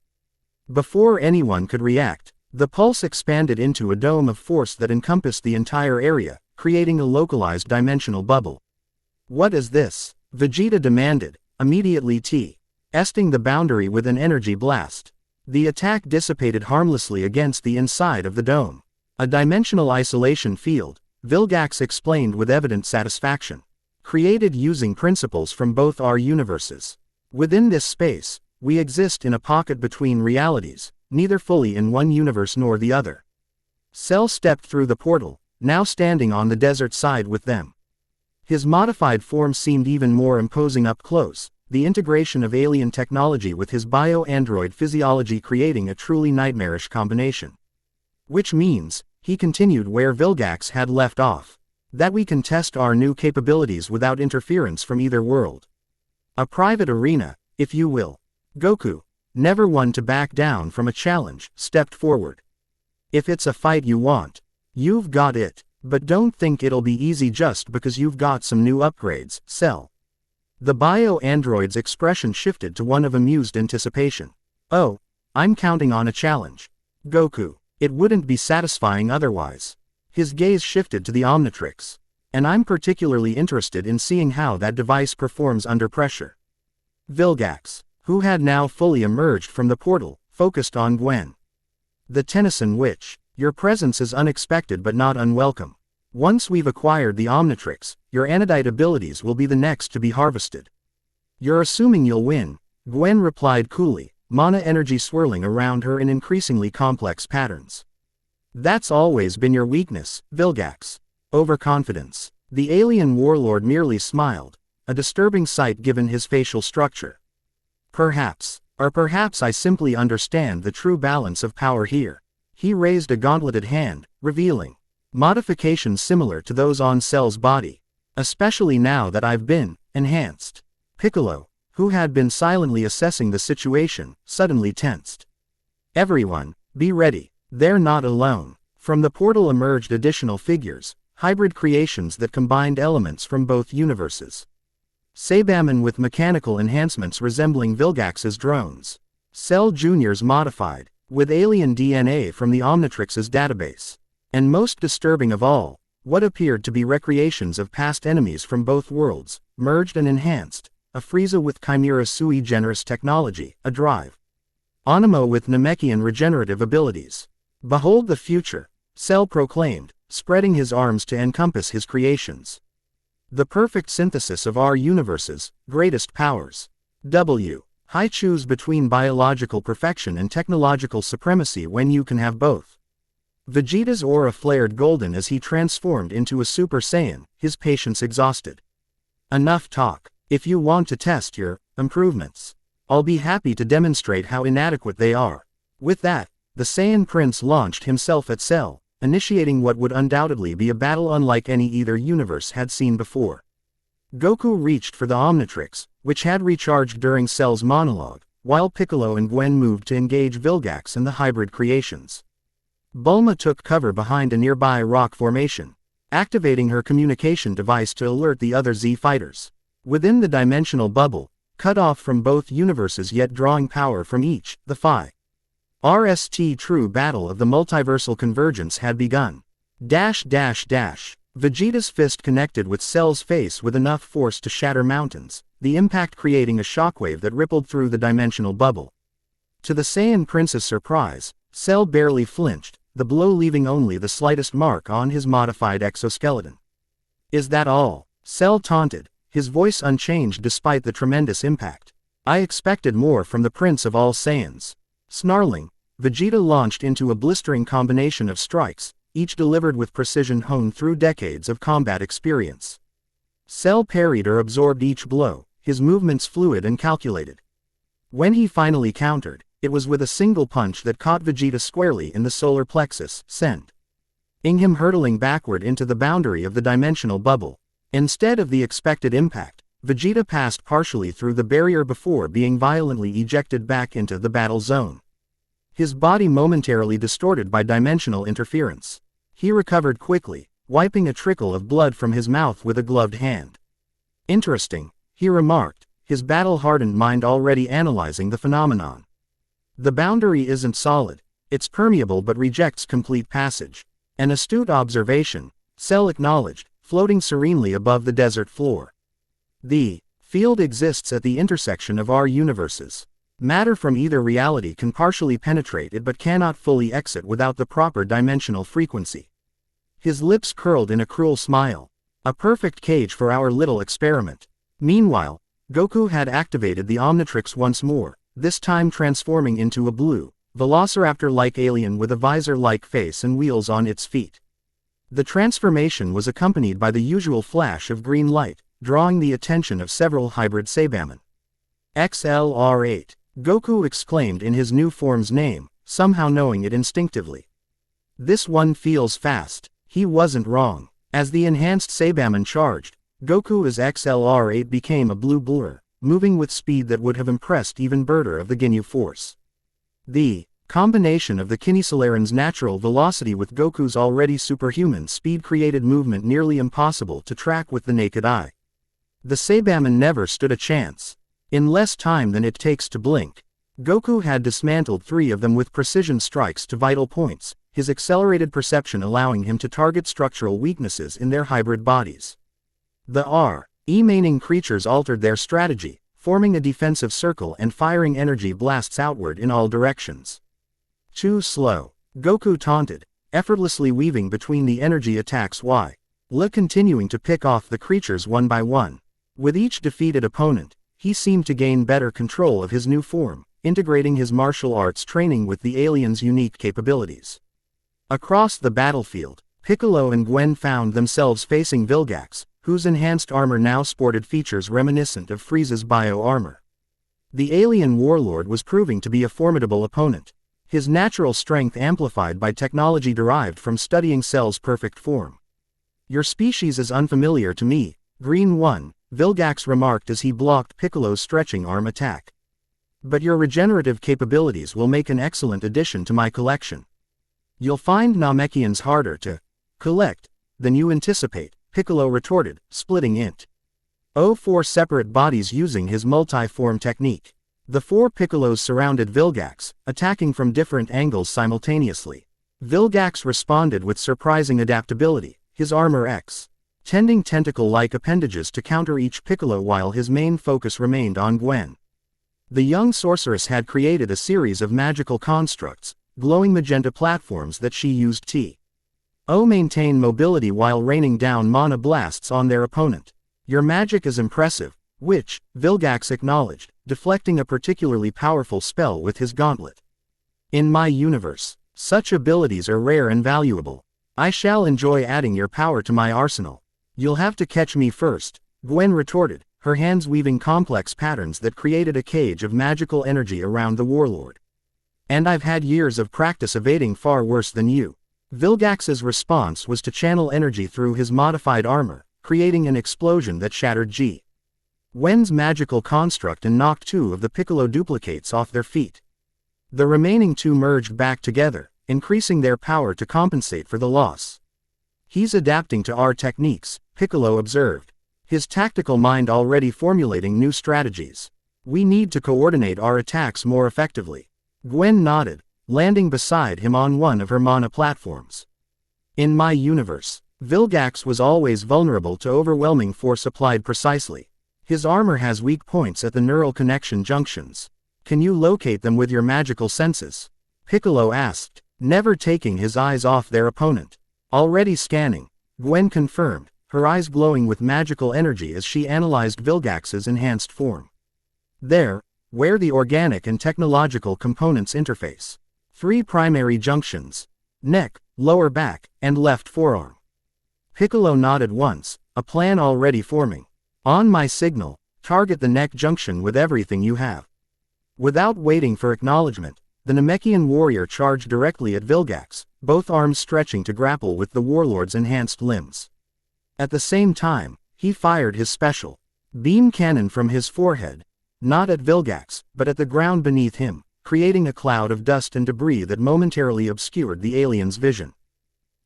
A: Before anyone could react, the pulse expanded into a dome of force that encompassed the entire area, creating a localized dimensional bubble. What is this? Vegeta demanded, immediately testing the boundary with an energy blast. The attack dissipated harmlessly against the inside of the dome. A dimensional isolation field, Vilgax explained with evident satisfaction. Created using principles from both our universes. Within this space, we exist in a pocket between realities, neither fully in one universe nor the other. Cell stepped through the portal, now standing on the desert side with them. His modified form seemed even more imposing up close, the integration of alien technology with his bio-android physiology creating a truly nightmarish combination. Which means, he continued where Vilgax had left off, that we can test our new capabilities without interference from either world. A private arena, if you will. Goku, never one to back down from a challenge, stepped forward. If it's a fight you want, you've got it, but don't think it'll be easy just because you've got some new upgrades, Cell. The bio-android's expression shifted to one of amused anticipation. Oh, I'm counting on a challenge. Goku, it wouldn't be satisfying otherwise. His gaze shifted to the Omnitrix. And I'm particularly interested in seeing how that device performs under pressure. Vilgax, who had now fully emerged from the portal, focused on Gwen. The Tennyson witch, your presence is unexpected but not unwelcome. Once we've acquired the Omnitrix, your anodite abilities will be the next to be harvested. You're assuming you'll win, Gwen replied coolly, mana energy swirling around her in increasingly complex patterns. That's always been your weakness, Vilgax. Overconfidence. The alien warlord merely smiled, a disturbing sight given his facial structure. Perhaps I simply understand the true balance of power here. He raised a gauntleted hand, revealing modifications similar to those on Cell's body. Especially now that I've been enhanced. Piccolo, who had been silently assessing the situation, suddenly tensed. Everyone, be ready. They're not alone. From the portal emerged additional figures, hybrid creations that combined elements from both universes. Saibaman with mechanical enhancements resembling Vilgax's drones. Cell Jr.'s modified, with alien DNA from the Omnitrix's database. And most disturbing of all, what appeared to be recreations of past enemies from both worlds, merged and enhanced, a Frieza with Chimera sui generis technology, a drive. Animo with Namekian regenerative abilities. Behold the future, Cell proclaimed, spreading his arms to encompass his creations. The perfect synthesis of our universe's greatest powers. I choose between biological perfection and technological supremacy when you can have both. Vegeta's aura flared golden as he transformed into a Super Saiyan, his patience exhausted. Enough talk. If you want to test your improvements, I'll be happy to demonstrate how inadequate they are. With that, the Saiyan Prince launched himself at Cell, initiating what would undoubtedly be a battle unlike any either universe had seen before. Goku reached for the Omnitrix, which had recharged during Cell's monologue, while Piccolo and Gwen moved to engage Vilgax and the hybrid creations. Bulma took cover behind a nearby rock formation, activating her communication device to alert the other Z fighters. Within the dimensional bubble, cut off from both universes yet drawing power from each, the Phi-RST true battle of the multiversal convergence had begun. Vegeta's fist connected with Cell's face with enough force to shatter mountains, the impact creating a shockwave that rippled through the dimensional bubble. To the Saiyan Prince's surprise, Cell barely flinched, the blow leaving only the slightest mark on his modified exoskeleton. "Is that all?" Cell taunted, his voice unchanged despite the tremendous impact. "I expected more from the Prince of all Saiyans." Snarling, Vegeta launched into a blistering combination of strikes, each delivered with precision honed through decades of combat experience. Cell parried or absorbed each blow, his movements fluid and calculated. When he finally countered, it was with a single punch that caught Vegeta squarely in the solar plexus, sending him hurtling backward into the boundary of the dimensional bubble. Instead of the expected impact, Vegeta passed partially through the barrier before being violently ejected back into the battle zone. His body momentarily distorted by dimensional interference. He recovered quickly, wiping a trickle of blood from his mouth with a gloved hand. "Interesting," he remarked, his battle-hardened mind already analyzing the phenomenon. "The boundary isn't solid, it's permeable but rejects complete passage." An astute observation, Cell acknowledged, floating serenely above the desert floor. "The field exists at the intersection of our universes. Matter from either reality can partially penetrate it but cannot fully exit without the proper dimensional frequency." His lips curled in a cruel smile. "A perfect cage for our little experiment." Meanwhile, Goku had activated the Omnitrix once more, this time transforming into a blue, velociraptor-like alien with a visor-like face and wheels on its feet. The transformation was accompanied by the usual flash of green light, drawing the attention of several hybrid Saibamen. "XLR8, Goku exclaimed in his new form's name, somehow knowing it instinctively. "This one feels fast." He wasn't wrong. As the enhanced Saibaman charged, Goku as XLR8 became a blue blur, moving with speed that would have impressed even Birder of the Ginyu Force. The combination of the Kinesolaran's natural velocity with Goku's already superhuman speed created movement nearly impossible to track with the naked eye. The Saibaman never stood a chance. In less time than it takes to blink, Goku had dismantled 3 of them with precision strikes to vital points, his accelerated perception allowing him to target structural weaknesses in their hybrid bodies. The remaining creatures altered their strategy, forming a defensive circle and firing energy blasts outward in all directions. "Too slow," Goku taunted, effortlessly weaving between the energy attacks while continuing to pick off the creatures one by one. With each defeated opponent, he seemed to gain better control of his new form, integrating his martial arts training with the alien's unique capabilities. Across the battlefield, Piccolo and Gwen found themselves facing Vilgax, whose enhanced armor now sported features reminiscent of Frieza's bio-armor. The alien warlord was proving to be a formidable opponent, his natural strength amplified by technology derived from studying Cell's perfect form. "Your species is unfamiliar to me, Green One," Vilgax remarked as he blocked Piccolo's stretching arm attack. "But your regenerative capabilities will make an excellent addition to my collection." "You'll find Namekians harder to collect than you anticipate," Piccolo retorted, splitting int. 4 separate bodies using his multi-form technique. The 4 Piccolos surrounded Vilgax, attacking from different angles simultaneously. Vilgax responded with surprising adaptability, his armor tending tentacle-like appendages to counter each Piccolo while his main focus remained on Gwen. The young sorceress had created a series of magical constructs, glowing magenta platforms that she used to maintain mobility while raining down mana blasts on their opponent. "Your magic is impressive," which, Vilgax acknowledged, deflecting a particularly powerful spell with his gauntlet. "In my universe, such abilities are rare and valuable. I shall enjoy adding your power to my arsenal." "You'll have to catch me first," Gwen retorted, her hands weaving complex patterns that created a cage of magical energy around the warlord. "And I've had years of practice evading far worse than you." Vilgax's response was to channel energy through his modified armor, creating an explosion that shattered Gwen's magical construct and knocked 2 of the Piccolo duplicates off their feet. The remaining 2 merged back together, increasing their power to compensate for the loss. He's adapting to our techniques, Piccolo observed, his tactical mind already formulating new strategies. We need to coordinate our attacks more effectively. Gwen nodded, landing beside him on one of her mana platforms. In my universe, Vilgax was always vulnerable to overwhelming force applied precisely. His armor has weak points at the neural connection junctions. Can you locate them with your magical senses? Piccolo asked, never taking his eyes off their opponent. Already scanning, Gwen confirmed, her eyes glowing with magical energy as she analyzed Vilgax's enhanced form. There, where the organic and technological components interface. 3 primary junctions: neck, lower back, and left forearm. Piccolo nodded once, a plan already forming. On my signal, target the neck junction with everything you have. Without waiting for acknowledgement, the Namekian warrior charged directly at Vilgax, both arms stretching to grapple with the warlord's enhanced limbs. At the same time, he fired his special beam cannon from his forehead, not at Vilgax, but at the ground beneath him, creating a cloud of dust and debris that momentarily obscured the alien's vision.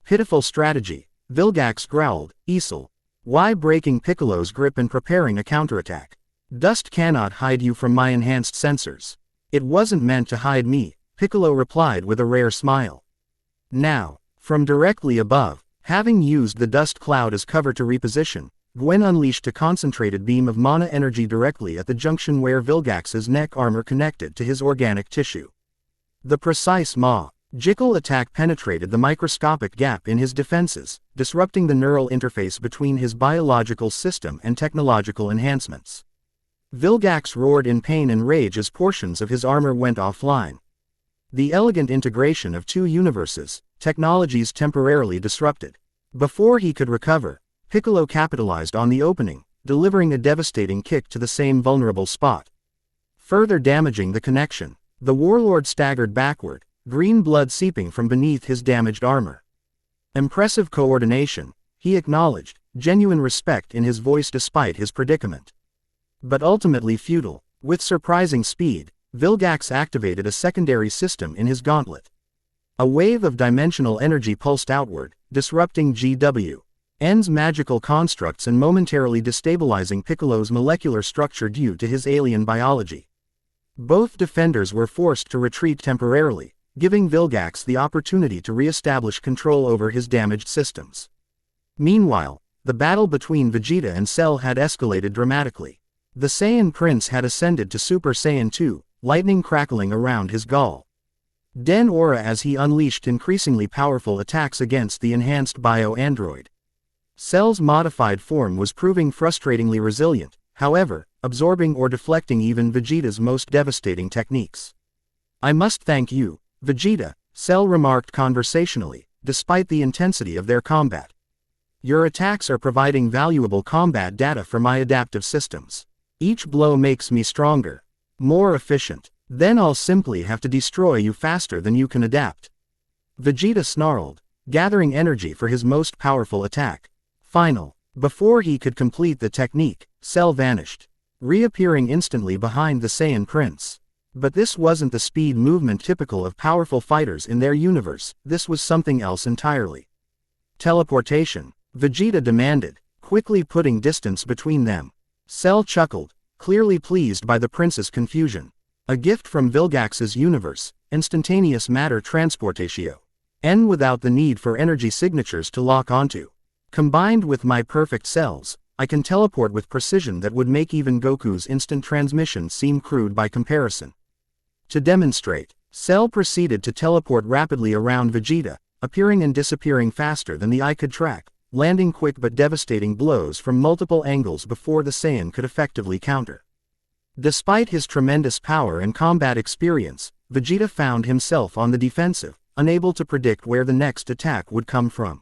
A: Pitiful strategy, Vilgax growled, Isel. Why breaking Piccolo's grip and preparing a counterattack? Dust cannot hide you from my enhanced sensors. It wasn't meant to hide me, Piccolo replied with a rare smile. Now, from directly above, having used the dust cloud as cover to reposition, Gwen unleashed a concentrated beam of mana energy directly at the junction where Vilgax's neck armor connected to his organic tissue. The precise magical attack penetrated the microscopic gap in his defenses, disrupting the neural interface between his biological system and technological enhancements. Vilgax roared in pain and rage as portions of his armor went offline. The elegant integration of 2 universes, technologies temporarily disrupted. Before he could recover, Piccolo capitalized on the opening, delivering a devastating kick to the same vulnerable spot. Further damaging the connection, the warlord staggered backward, green blood seeping from beneath his damaged armor. Impressive coordination, he acknowledged, genuine respect in his voice despite his predicament. But ultimately futile. With surprising speed, Vilgax activated a secondary system in his gauntlet. A wave of dimensional energy pulsed outward, disrupting GWN's magical constructs and momentarily destabilizing Piccolo's molecular structure due to his alien biology. Both defenders were forced to retreat temporarily, giving Vilgax the opportunity to re-establish control over his damaged systems. Meanwhile, the battle between Vegeta and Cell had escalated dramatically. The Saiyan Prince had ascended to Super Saiyan 2, lightning crackling around his gall. Den aura as he unleashed increasingly powerful attacks against the enhanced bio-android. Cell's modified form was proving frustratingly resilient, however, absorbing or deflecting even Vegeta's most devastating techniques. I must thank you, Vegeta, Cell remarked conversationally, despite the intensity of their combat. Your attacks are providing valuable combat data for my adaptive systems. Each blow makes me stronger, more efficient. Then I'll simply have to destroy you faster than you can adapt. Vegeta snarled, gathering energy for his most powerful attack. Before he could complete the technique, Cell vanished, reappearing instantly behind the Saiyan Prince. But this wasn't the speed movement typical of powerful fighters in their universe, this was something else entirely. Teleportation, Vegeta demanded, quickly putting distance between them. Cell chuckled, clearly pleased by the prince's confusion. A gift from Vilgax's universe, instantaneous matter transportatio. N without the need for energy signatures to lock onto. Combined with my perfect cells, I can teleport with precision that would make even Goku's instant transmission seem crude by comparison. To demonstrate, Cell proceeded to teleport rapidly around Vegeta, appearing and disappearing faster than the eye could track, landing quick but devastating blows from multiple angles before the Saiyan could effectively counter. Despite his tremendous power and combat experience, Vegeta found himself on the defensive, unable to predict where the next attack would come from.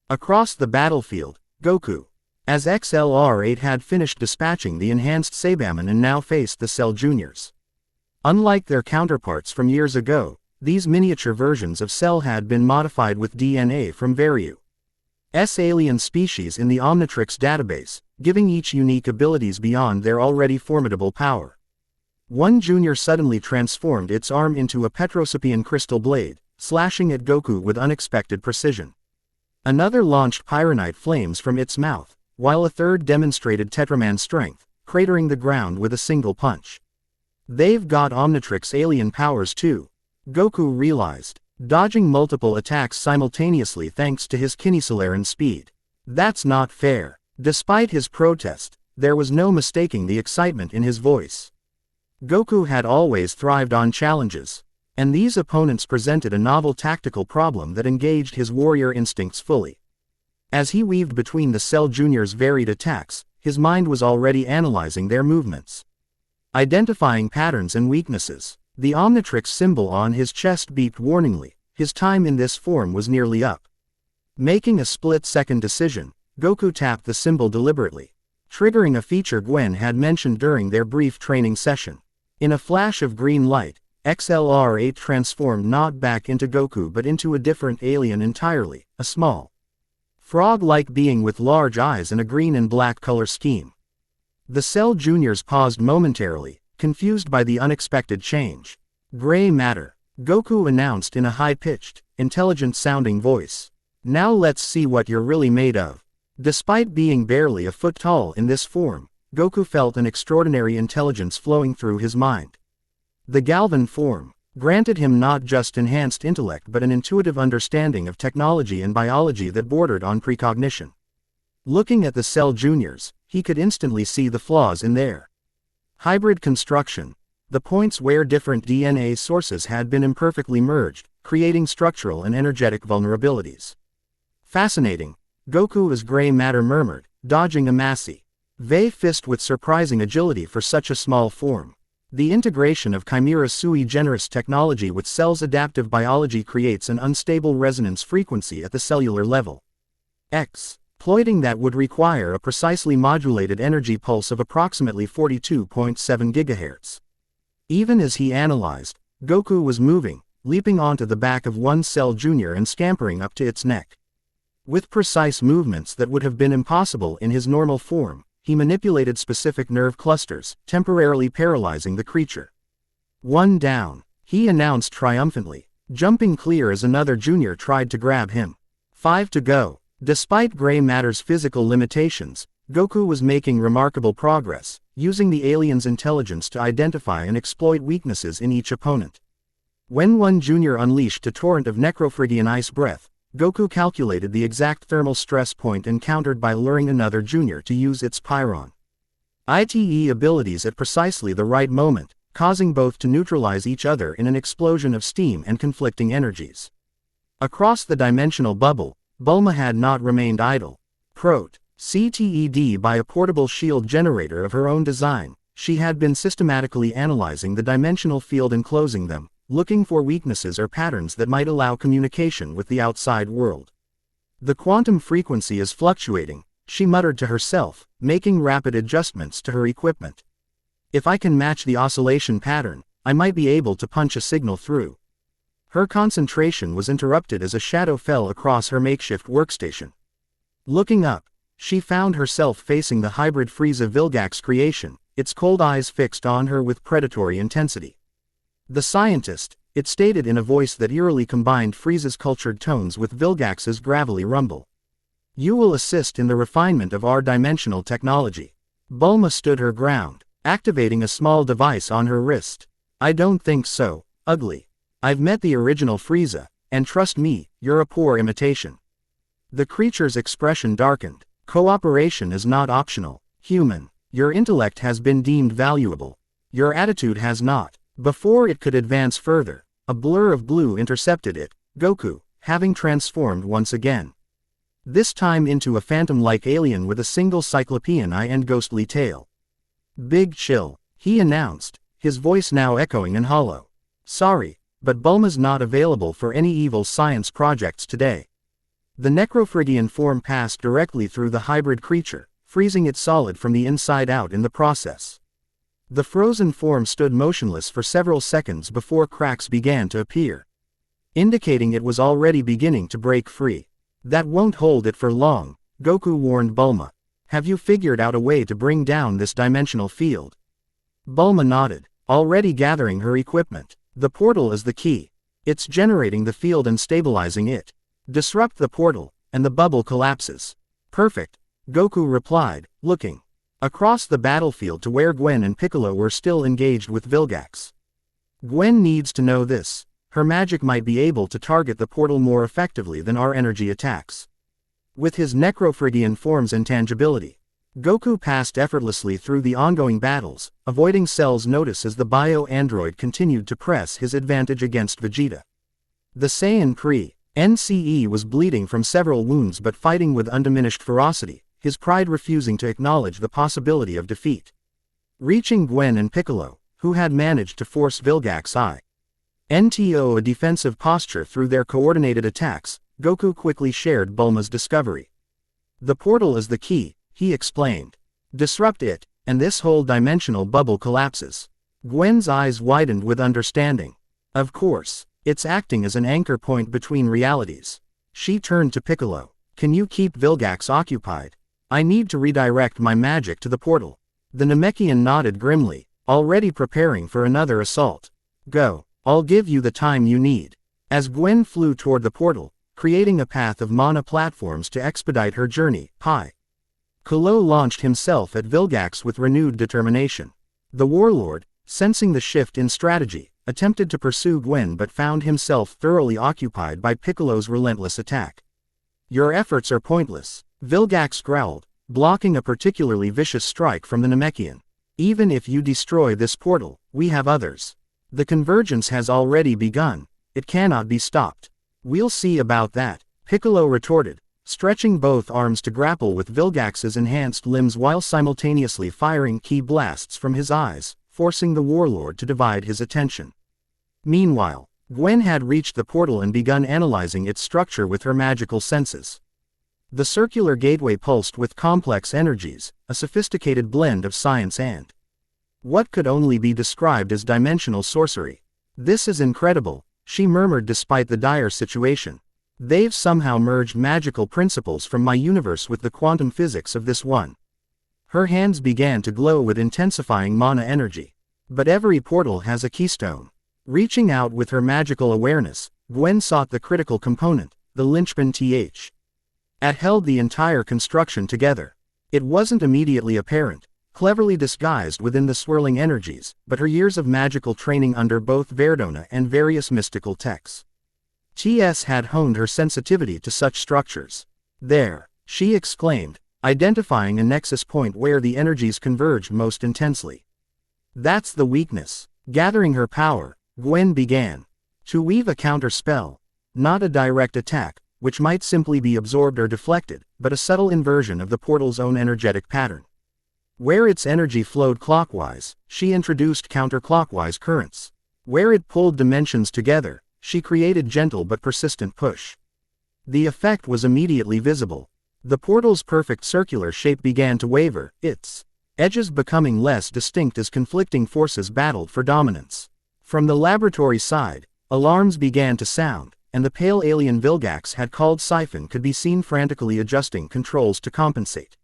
A: Across the battlefield, Goku, as XLR-8 had finished dispatching the enhanced Saibaman and now faced the Cell Juniors. Unlike their counterparts from years ago, these miniature versions of Cell had been modified with DNA from Varyu. alien species in the Omnitrix database, giving each unique abilities beyond their already formidable power. One junior suddenly transformed its arm into a Petrosapian crystal blade, slashing at Goku with unexpected precision. Another launched pyronite flames from its mouth, while a third demonstrated Tetraman strength, cratering the ground with a single punch. They've got Omnitrix alien powers too, Goku realized, dodging multiple attacks simultaneously thanks to his Kinesolaran speed. That's not fair. Despite his protest, there was no mistaking the excitement in his voice. Goku had always thrived on challenges, and these opponents presented a novel tactical problem that engaged his warrior instincts fully. As he weaved between the Cell Jr.'s varied attacks, his mind was already analyzing their movements. Identifying patterns and weaknesses, the Omnitrix symbol on his chest beeped warningly. His time in this form was nearly up. Making a split-second decision, Goku tapped the symbol deliberately, triggering a feature Gwen had mentioned during their brief training session. In a flash of green light, XLR-8 transformed not back into Goku but into a different alien entirely, a small, frog-like being with large eyes and a green and black color scheme. The Cell Juniors paused momentarily, confused by the unexpected change. Gray matter, Goku announced in a high-pitched, intelligent-sounding voice. Now let's see what you're really made of. Despite being barely a foot tall in this form, Goku felt an extraordinary intelligence flowing through his mind. The Galvan form granted him not just enhanced intellect but an intuitive understanding of technology and biology that bordered on precognition. Looking at the Cell Juniors, he could instantly see the flaws in their hybrid construction, the points where different DNA sources had been imperfectly merged, creating structural and energetic vulnerabilities. Fascinating, Goku's gray matter murmured, dodging a massy V fist with surprising agility for such a small form. The integration of Chimera's sui generis technology with Cell's adaptive biology creates an unstable resonance frequency at the cellular level. Exploiting that would require a precisely modulated energy pulse of approximately 42.7 GHz. Even as he analyzed, Goku was moving, leaping onto the back of one Cell Jr. and scampering up to its neck. With precise movements that would have been impossible in his normal form, he manipulated specific nerve clusters, temporarily paralyzing the creature. One down, he announced triumphantly, jumping clear as another junior tried to grab him. 5 to go. Despite gray matter's physical limitations, Goku was making remarkable progress, using the alien's intelligence to identify and exploit weaknesses in each opponent. When one junior unleashed a torrent of necrophrygian ice breath, Goku calculated the exact thermal stress point encountered by luring another junior to use its Pyron ITE abilities at precisely the right moment, causing both to neutralize each other in an explosion of steam and conflicting energies. Across the dimensional bubble, Bulma had not remained idle. CTED by a portable shield generator of her own design, she had been systematically analyzing the dimensional field enclosing them, looking for weaknesses or patterns that might allow communication with the outside world. The quantum frequency is fluctuating, she muttered to herself, making rapid adjustments to her equipment. If I can match the oscillation pattern, I might be able to punch a signal through. Her concentration was interrupted as a shadow fell across her makeshift workstation. Looking up, she found herself facing the hybrid Frieza Vilgax creation, its cold eyes fixed on her with predatory intensity. The scientist, it stated in a voice that eerily combined Frieza's cultured tones with Vilgax's gravelly rumble. You will assist in the refinement of our dimensional technology. Bulma stood her ground, activating a small device on her wrist. I don't think so, ugly. I've met the original Frieza, and trust me, you're a poor imitation. The creature's expression darkened. Cooperation is not optional. Human, your intellect has been deemed valuable. Your attitude has not. Before it could advance further, a blur of blue intercepted it, Goku, having transformed once again. This time into a phantom-like alien with a single cyclopean eye and ghostly tail. Big chill, he announced, his voice now echoing and hollow. Sorry, but Bulma's not available for any evil science projects today. The necrophrygian form passed directly through the hybrid creature, freezing it solid from the inside out in the process. The frozen form stood motionless for several seconds before cracks began to appear, indicating it was already beginning to break free. That won't hold it for long, Goku warned Bulma. Have you figured out a way to bring down this dimensional field? Bulma nodded, already gathering her equipment. The portal is the key. It's generating the field and stabilizing it. Disrupt the portal, and the bubble collapses. Perfect, Goku replied, looking across the battlefield to where Gwen and Piccolo were still engaged with Vilgax. Gwen needs to know this. Her magic might be able to target the portal more effectively than our energy attacks. With his Necrophrygian form's intangibility, Goku passed effortlessly through the ongoing battles, avoiding Cell's notice as the bio-android continued to press his advantage against Vegeta. The Saiyan Pre-NCE was bleeding from several wounds but fighting with undiminished ferocity, his pride refusing to acknowledge the possibility of defeat. Reaching Gwen and Piccolo, who had managed to force Vilgax into a defensive posture through their coordinated attacks, Goku quickly shared Bulma's discovery. The portal is the key, he explained. Disrupt it, and this whole dimensional bubble collapses. Gwen's eyes widened with understanding. Of course, it's acting as an anchor point between realities. She turned to Piccolo. Can you keep Vilgax occupied? I need to redirect my magic to the portal. The Namekian nodded grimly, already preparing for another assault. Go, I'll give you the time you need. As Gwen flew toward the portal, creating a path of mana platforms to expedite her journey, Piccolo launched himself at Vilgax with renewed determination. The warlord, sensing the shift in strategy, attempted to pursue Gwen but found himself thoroughly occupied by Piccolo's relentless attack. Your efforts are pointless, Vilgax growled, blocking a particularly vicious strike from the Namekian. Even if you destroy this portal, we have others. The convergence has already begun. It cannot be stopped. We'll see about that, Piccolo retorted, stretching both arms to grapple with Vilgax's enhanced limbs while simultaneously firing ki blasts from his eyes, forcing the warlord to divide his attention. Meanwhile, Gwen had reached the portal and begun analyzing its structure with her magical senses. The circular gateway pulsed with complex energies, a sophisticated blend of science and what could only be described as dimensional sorcery. This is incredible, she murmured despite the dire situation. They've somehow merged magical principles from my universe with the quantum physics of this one. Her hands began to glow with intensifying mana energy. But every portal has a keystone. Reaching out with her magical awareness, Gwen sought the critical component, the linchpin that held the entire construction together. It wasn't immediately apparent, cleverly disguised within the swirling energies, but her years of magical training under both Verdona and various mystical texts had honed her sensitivity to such structures. There, she exclaimed, identifying a nexus point where the energies converged most intensely. That's the weakness. Gathering her power, Gwen began to weave a counter spell, not a direct attack, which might simply be absorbed or deflected, but a subtle inversion of the portal's own energetic pattern. Where its energy flowed clockwise, she introduced counterclockwise currents. Where it pulled dimensions together, she created gentle but persistent push. The effect was immediately visible. The portal's perfect circular shape began to waver, its edges becoming less distinct as conflicting forces battled for dominance. From the laboratory side, alarms began to sound, and the pale alien Vilgax had called Siphon could be seen frantically adjusting controls to compensate.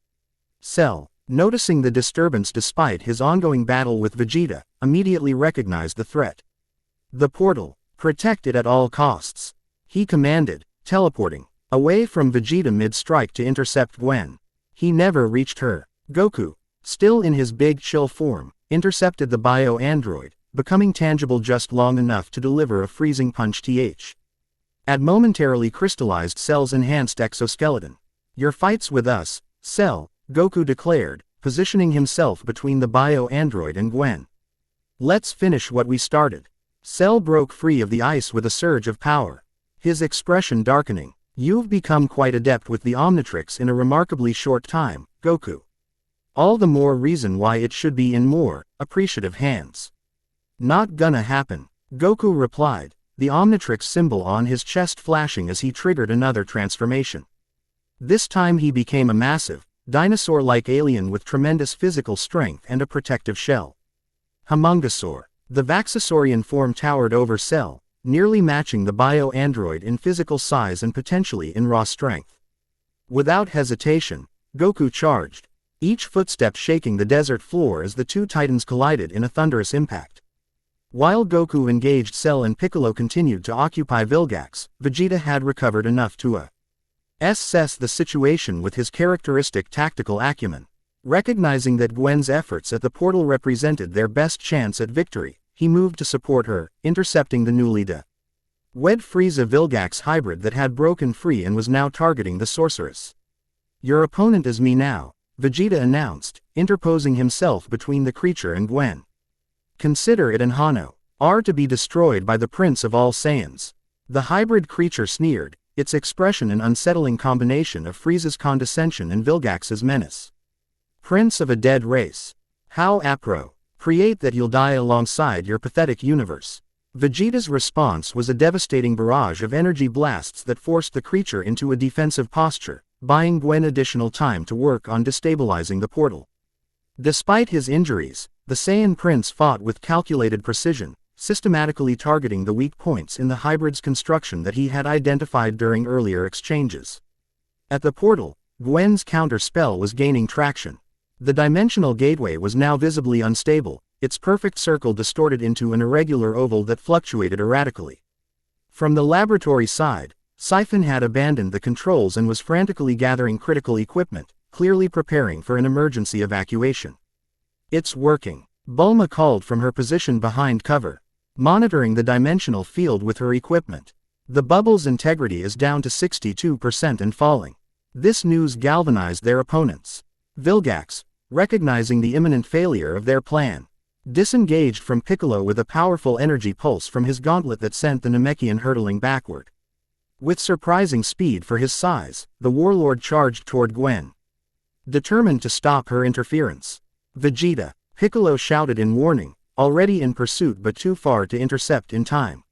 A: Cell, noticing the disturbance despite his ongoing battle with Vegeta, immediately recognized the threat. The portal, protect it at all costs, he commanded, teleporting away from Vegeta mid-strike to intercept Gwen. He never reached her. Goku, still in his big chill form, intercepted the bio-android, becoming tangible just long enough to deliver a freezing punch at momentarily crystallized Cell's enhanced exoskeleton. Your fight's with us, Cell, Goku declared, positioning himself between the bio-android and Gwen. Let's finish what we started. Cell broke free of the ice with a surge of power. His expression darkening. You've become quite adept with the Omnitrix in a remarkably short time, Goku. All the more reason why it should be in more appreciative hands. Not gonna happen, Goku replied, the Omnitrix symbol on his chest flashing as he triggered another transformation. This time he became a massive, dinosaur-like alien with tremendous physical strength and a protective shell. Humungosaur. The Vaxasaurian form towered over Cell, nearly matching the bio-android in physical size and potentially in raw strength. Without hesitation, Goku charged, each footstep shaking the desert floor as the two titans collided in a thunderous impact. While Goku engaged Cell and Piccolo continued to occupy Vilgax, Vegeta had recovered enough to assess the situation with his characteristic tactical acumen. Recognizing that Gwen's efforts at the portal represented their best chance at victory, he moved to support her, intercepting the newly wed Frieza Vilgax hybrid that had broken free and was now targeting the sorceress. "Your opponent is me now," Vegeta announced, interposing himself between the creature and Gwen. "Consider it an Hano, are to be destroyed by the Prince of all Saiyans." The hybrid creature sneered, its expression an unsettling combination of Frieza's condescension and Vilgax's menace. "Prince of a dead race. How appropriate that you'll die alongside your pathetic universe." Vegeta's response was a devastating barrage of energy blasts that forced the creature into a defensive posture, buying Gwen additional time to work on destabilizing the portal. Despite his injuries, the Saiyan Prince fought with calculated precision, systematically targeting the weak points in the hybrid's construction that he had identified during earlier exchanges. At the portal, Gwen's counter spell was gaining traction. The dimensional gateway was now visibly unstable, its perfect circle distorted into an irregular oval that fluctuated erratically. From the laboratory side, Siphon had abandoned the controls and was frantically gathering critical equipment, clearly preparing for an emergency evacuation. "It's working," Bulma called from her position behind cover, monitoring the dimensional field with her equipment. "The bubble's integrity is down to 62% and falling." This news galvanized their opponents. Vilgax, recognizing the imminent failure of their plan, disengaged from Piccolo with a powerful energy pulse from his gauntlet that sent the Namekian hurtling backward. With surprising speed for his size, the warlord charged toward Gwen, determined to stop her interference. "Vegeta," Piccolo shouted in warning, already in pursuit but too far to intercept in time.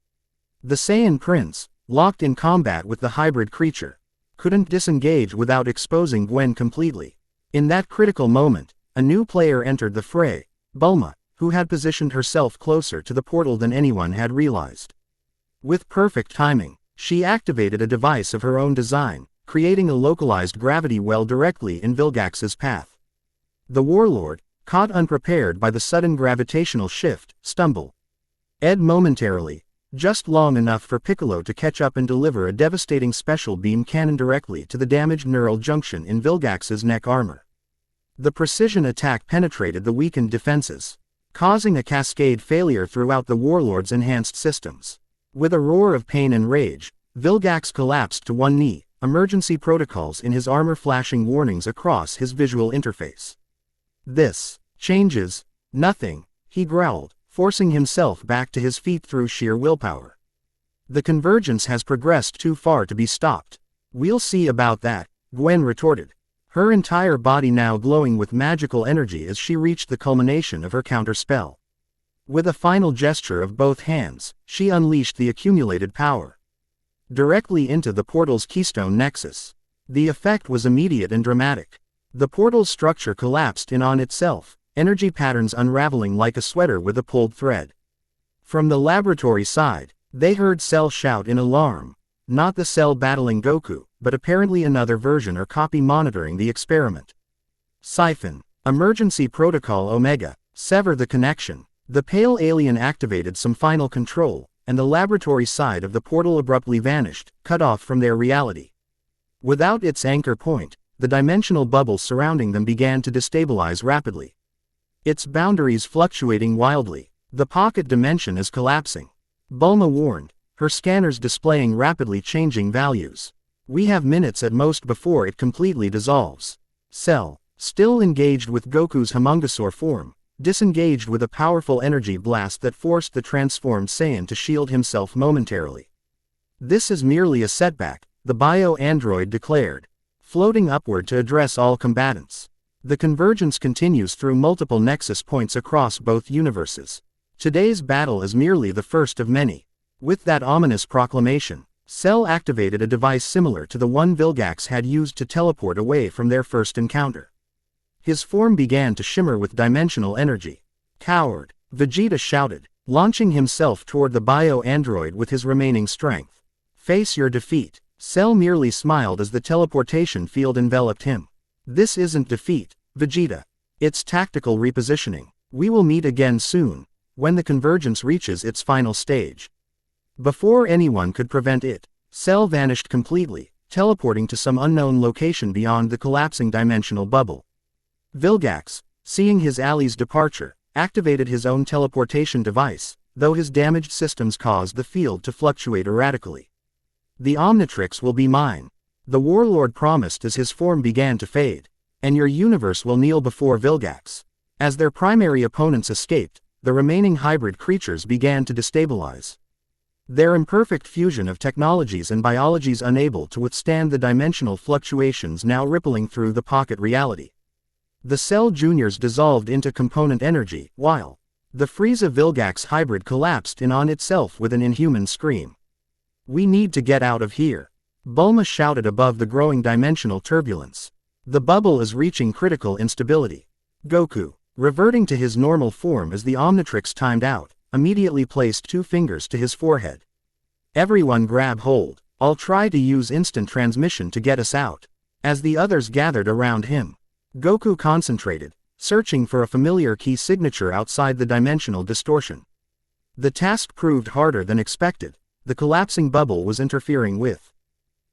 A: The Saiyan Prince, locked in combat with the hybrid creature, couldn't disengage without exposing Gwen completely. In that critical moment, a new player entered the fray, Bulma, who had positioned herself closer to the portal than anyone had realized. With perfect timing, she activated a device of her own design, creating a localized gravity well directly in Vilgax's path. The warlord, caught unprepared by the sudden gravitational shift, stumbled momentarily, just long enough for Piccolo to catch up and deliver a devastating special beam cannon directly to the damaged neural junction in Vilgax's neck armor. The precision attack penetrated the weakened defenses, causing a cascade failure throughout the warlord's enhanced systems. With a roar of pain and rage, Vilgax collapsed to one knee, emergency protocols in his armor flashing warnings across his visual interface. "This changes nothing," he growled, forcing himself back to his feet through sheer willpower. "The convergence has progressed too far to be stopped." "We'll see about that," Gwen retorted, her entire body now glowing with magical energy as she reached the culmination of her counter-spell. With a final gesture of both hands, she unleashed the accumulated power directly into the portal's keystone nexus. The effect was immediate and dramatic. The portal's structure collapsed in on itself, energy patterns unraveling like a sweater with a pulled thread. From the laboratory side, they heard Cell shout in alarm, not the Cell battling Goku, but apparently another version or copy monitoring the experiment. "Siphon, emergency protocol Omega, sever the connection." The pale alien activated some final control, and the laboratory side of the portal abruptly vanished, cut off from their reality. Without its anchor point, the dimensional bubble surrounding them began to destabilize rapidly, its boundaries fluctuating wildly. "The pocket dimension is collapsing," Bulma warned, her scanners displaying rapidly changing values. "We have minutes at most before it completely dissolves." Cell, still engaged with Goku's homungosaur form, disengaged with a powerful energy blast that forced the transformed Saiyan to shield himself momentarily. "This is merely a setback," the bio-android declared, floating upward to address all combatants. "The convergence continues through multiple nexus points across both universes. Today's battle is merely the first of many." With that ominous proclamation, Cell activated a device similar to the one Vilgax had used to teleport away from their first encounter. His form began to shimmer with dimensional energy. "Coward!" Vegeta shouted, launching himself toward the bio-android with his remaining strength. Face your defeat. Cell merely smiled as the teleportation field enveloped him. This isn't defeat, Vegeta. It's tactical repositioning. We will meet again soon, when the convergence reaches its final stage. Before anyone could prevent it, Cell vanished completely, teleporting to some unknown location beyond the collapsing dimensional bubble. Vilgax, seeing his ally's departure, activated his own teleportation device, though his damaged systems caused the field to fluctuate erratically. The Omnitrix will be mine, the warlord promised as his form began to fade, and your universe will kneel before Vilgax. As their primary opponents escaped, the remaining hybrid creatures began to destabilize. Their imperfect fusion of technologies and biologies unable to withstand the dimensional fluctuations now rippling through the pocket reality. The Cell Juniors dissolved into component energy, while the Frieza-Vilgax hybrid collapsed in on itself with an inhuman scream. We need to get out of here. Bulma shouted above the growing dimensional turbulence. The bubble is reaching critical instability. Goku, reverting to his normal form as the Omnitrix timed out, immediately placed 2 fingers to his forehead. Everyone grab hold. I'll try to use instant transmission to get us out. As the others gathered around him, Goku concentrated, searching for a familiar key signature outside the dimensional distortion. The task proved harder than expected. The collapsing bubble was interfering with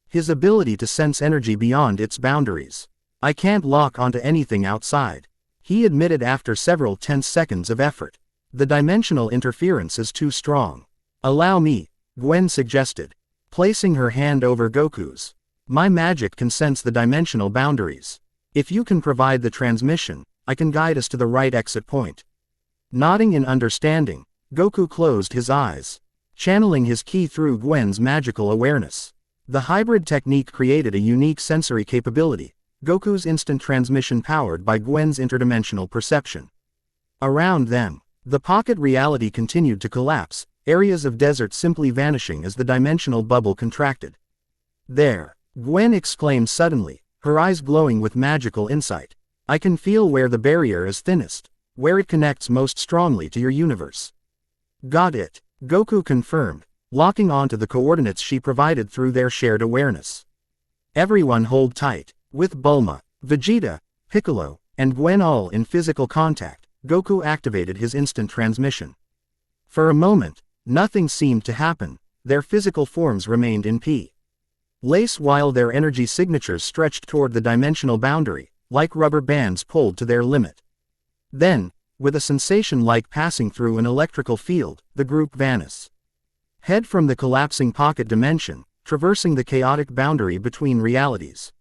A: his ability to sense energy beyond its boundaries. I can't lock onto anything outside, he admitted after several tense seconds of effort. The dimensional interference is too strong. Allow me, Gwen suggested, placing her hand over Goku's. My magic can sense the dimensional boundaries. If you can provide the transmission, I can guide us to the right exit point. Nodding in understanding, Goku closed his eyes, channeling his ki through Gwen's magical awareness. The hybrid technique created a unique sensory capability, Goku's instant transmission powered by Gwen's interdimensional perception. Around them, the pocket reality continued to collapse, areas of desert simply vanishing as the dimensional bubble contracted. There, Gwen exclaimed suddenly, her eyes glowing with magical insight. I can feel where the barrier is thinnest, where it connects most strongly to your universe. Got it, Goku confirmed, locking onto the coordinates she provided through their shared awareness. Everyone hold tight. With Bulma, Vegeta, Piccolo, and Gwen all in physical contact, Goku activated his instant transmission. For a moment, nothing seemed to happen. Their physical forms remained in place while their energy signatures stretched toward the dimensional boundary, like rubber bands pulled to their limit. Then, with a sensation like passing through an electrical field, the group vanished. Head from the collapsing pocket dimension, traversing the chaotic boundary between realities.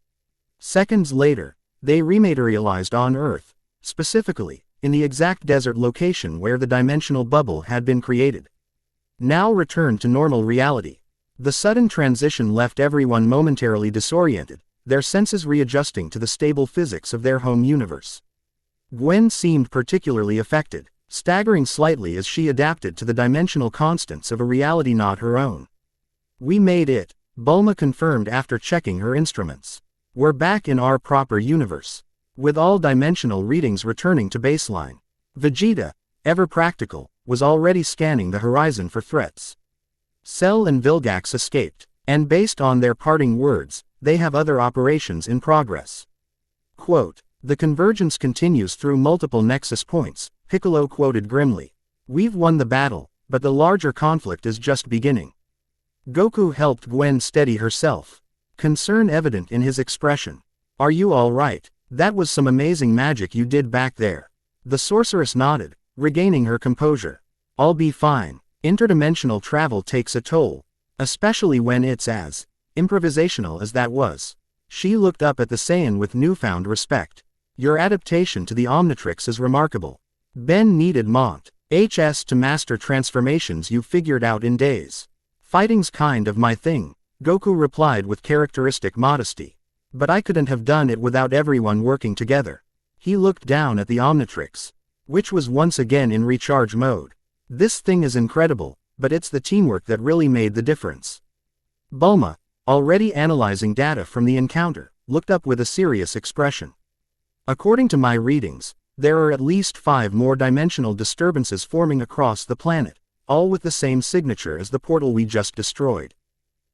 A: Seconds later, they rematerialized on Earth, specifically, in the exact desert location where the dimensional bubble had been created. Now returned to normal reality. The sudden transition left everyone momentarily disoriented, their senses readjusting to the stable physics of their home universe. Gwen seemed particularly affected, staggering slightly as she adapted to the dimensional constants of a reality not her own. We made it, Bulma confirmed after checking her instruments. We're back in our proper universe, with all dimensional readings returning to baseline. Vegeta, ever practical, was already scanning the horizon for threats. Cell and Vilgax escaped, and based on their parting words, they have other operations in progress. Quote, the convergence continues through multiple nexus points, Piccolo quoted grimly. We've won the battle, but the larger conflict is just beginning. Goku helped Gwen steady herself, concern evident in his expression. Are you all right? That was some amazing magic you did back there. The sorceress nodded, regaining her composure. I'll be fine. Interdimensional travel takes a toll, especially when it's as improvisational as that was. She looked up at the Saiyan with newfound respect. Your adaptation to the Omnitrix is remarkable. Ben needed HS to master transformations you figured out in days. Fighting's kind of my thing, Goku replied with characteristic modesty. But I couldn't have done it without everyone working together. He looked down at the Omnitrix, which was once again in recharge mode. This thing is incredible, but it's the teamwork that really made the difference. Bulma, already analyzing data from the encounter, looked up with a serious expression. According to my readings, there are at least 5 more dimensional disturbances forming across the planet. all with the same signature as the portal we just destroyed.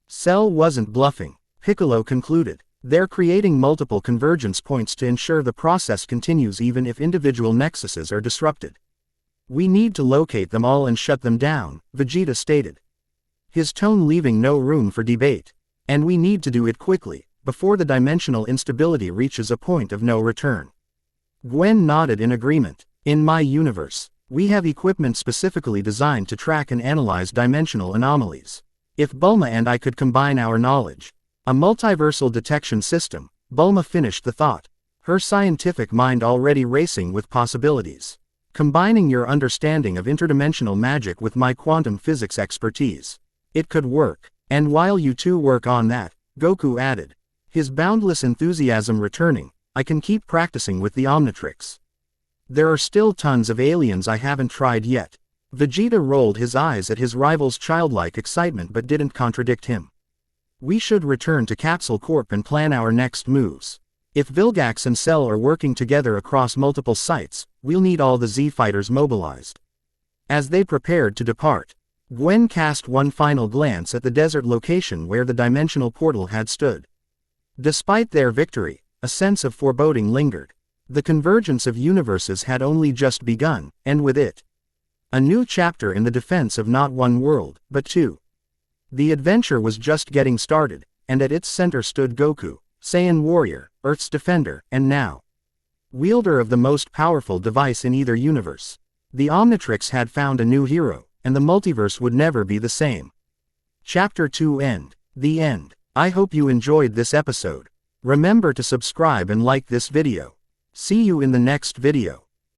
A: Cell wasn't bluffing, Piccolo concluded. They're creating multiple convergence points to ensure the process continues even if individual nexuses are disrupted. We need to locate them all and shut them down, Vegeta stated, his tone leaving no room for debate. And we need to do it quickly, before the dimensional instability reaches a point of no return. Gwen nodded in agreement. In my universe, we have equipment specifically designed to track and analyze dimensional anomalies. If Bulma and I could combine our knowledge, a multiversal detection system, Bulma finished the thought, her scientific mind already racing with possibilities. Combining your understanding of interdimensional magic with my quantum physics expertise, it could work. And while you two work on that, Goku added, his boundless enthusiasm returning, I can keep practicing with the Omnitrix. There are still tons of aliens I haven't tried yet. Vegeta rolled his eyes at his rival's childlike excitement but didn't contradict him. We should return to Capsule Corp and plan our next moves. If Vilgax and Cell are working together across multiple sites, we'll need all the Z-fighters mobilized. As they prepared to depart, Gwen cast one final glance at the desert location where the dimensional portal had stood. Despite their victory, a sense of foreboding lingered. The convergence of universes had only just begun, and with it, a new chapter in the defense of not one world, but two. The adventure was just getting started, and at its center stood Goku, Saiyan warrior, Earth's defender, and now wielder of the most powerful device in either universe. The Omnitrix had found a new hero, and the multiverse would never be the same. Chapter 2 End. The end. I hope you enjoyed this episode. Remember to subscribe and like this video. See you in the next video.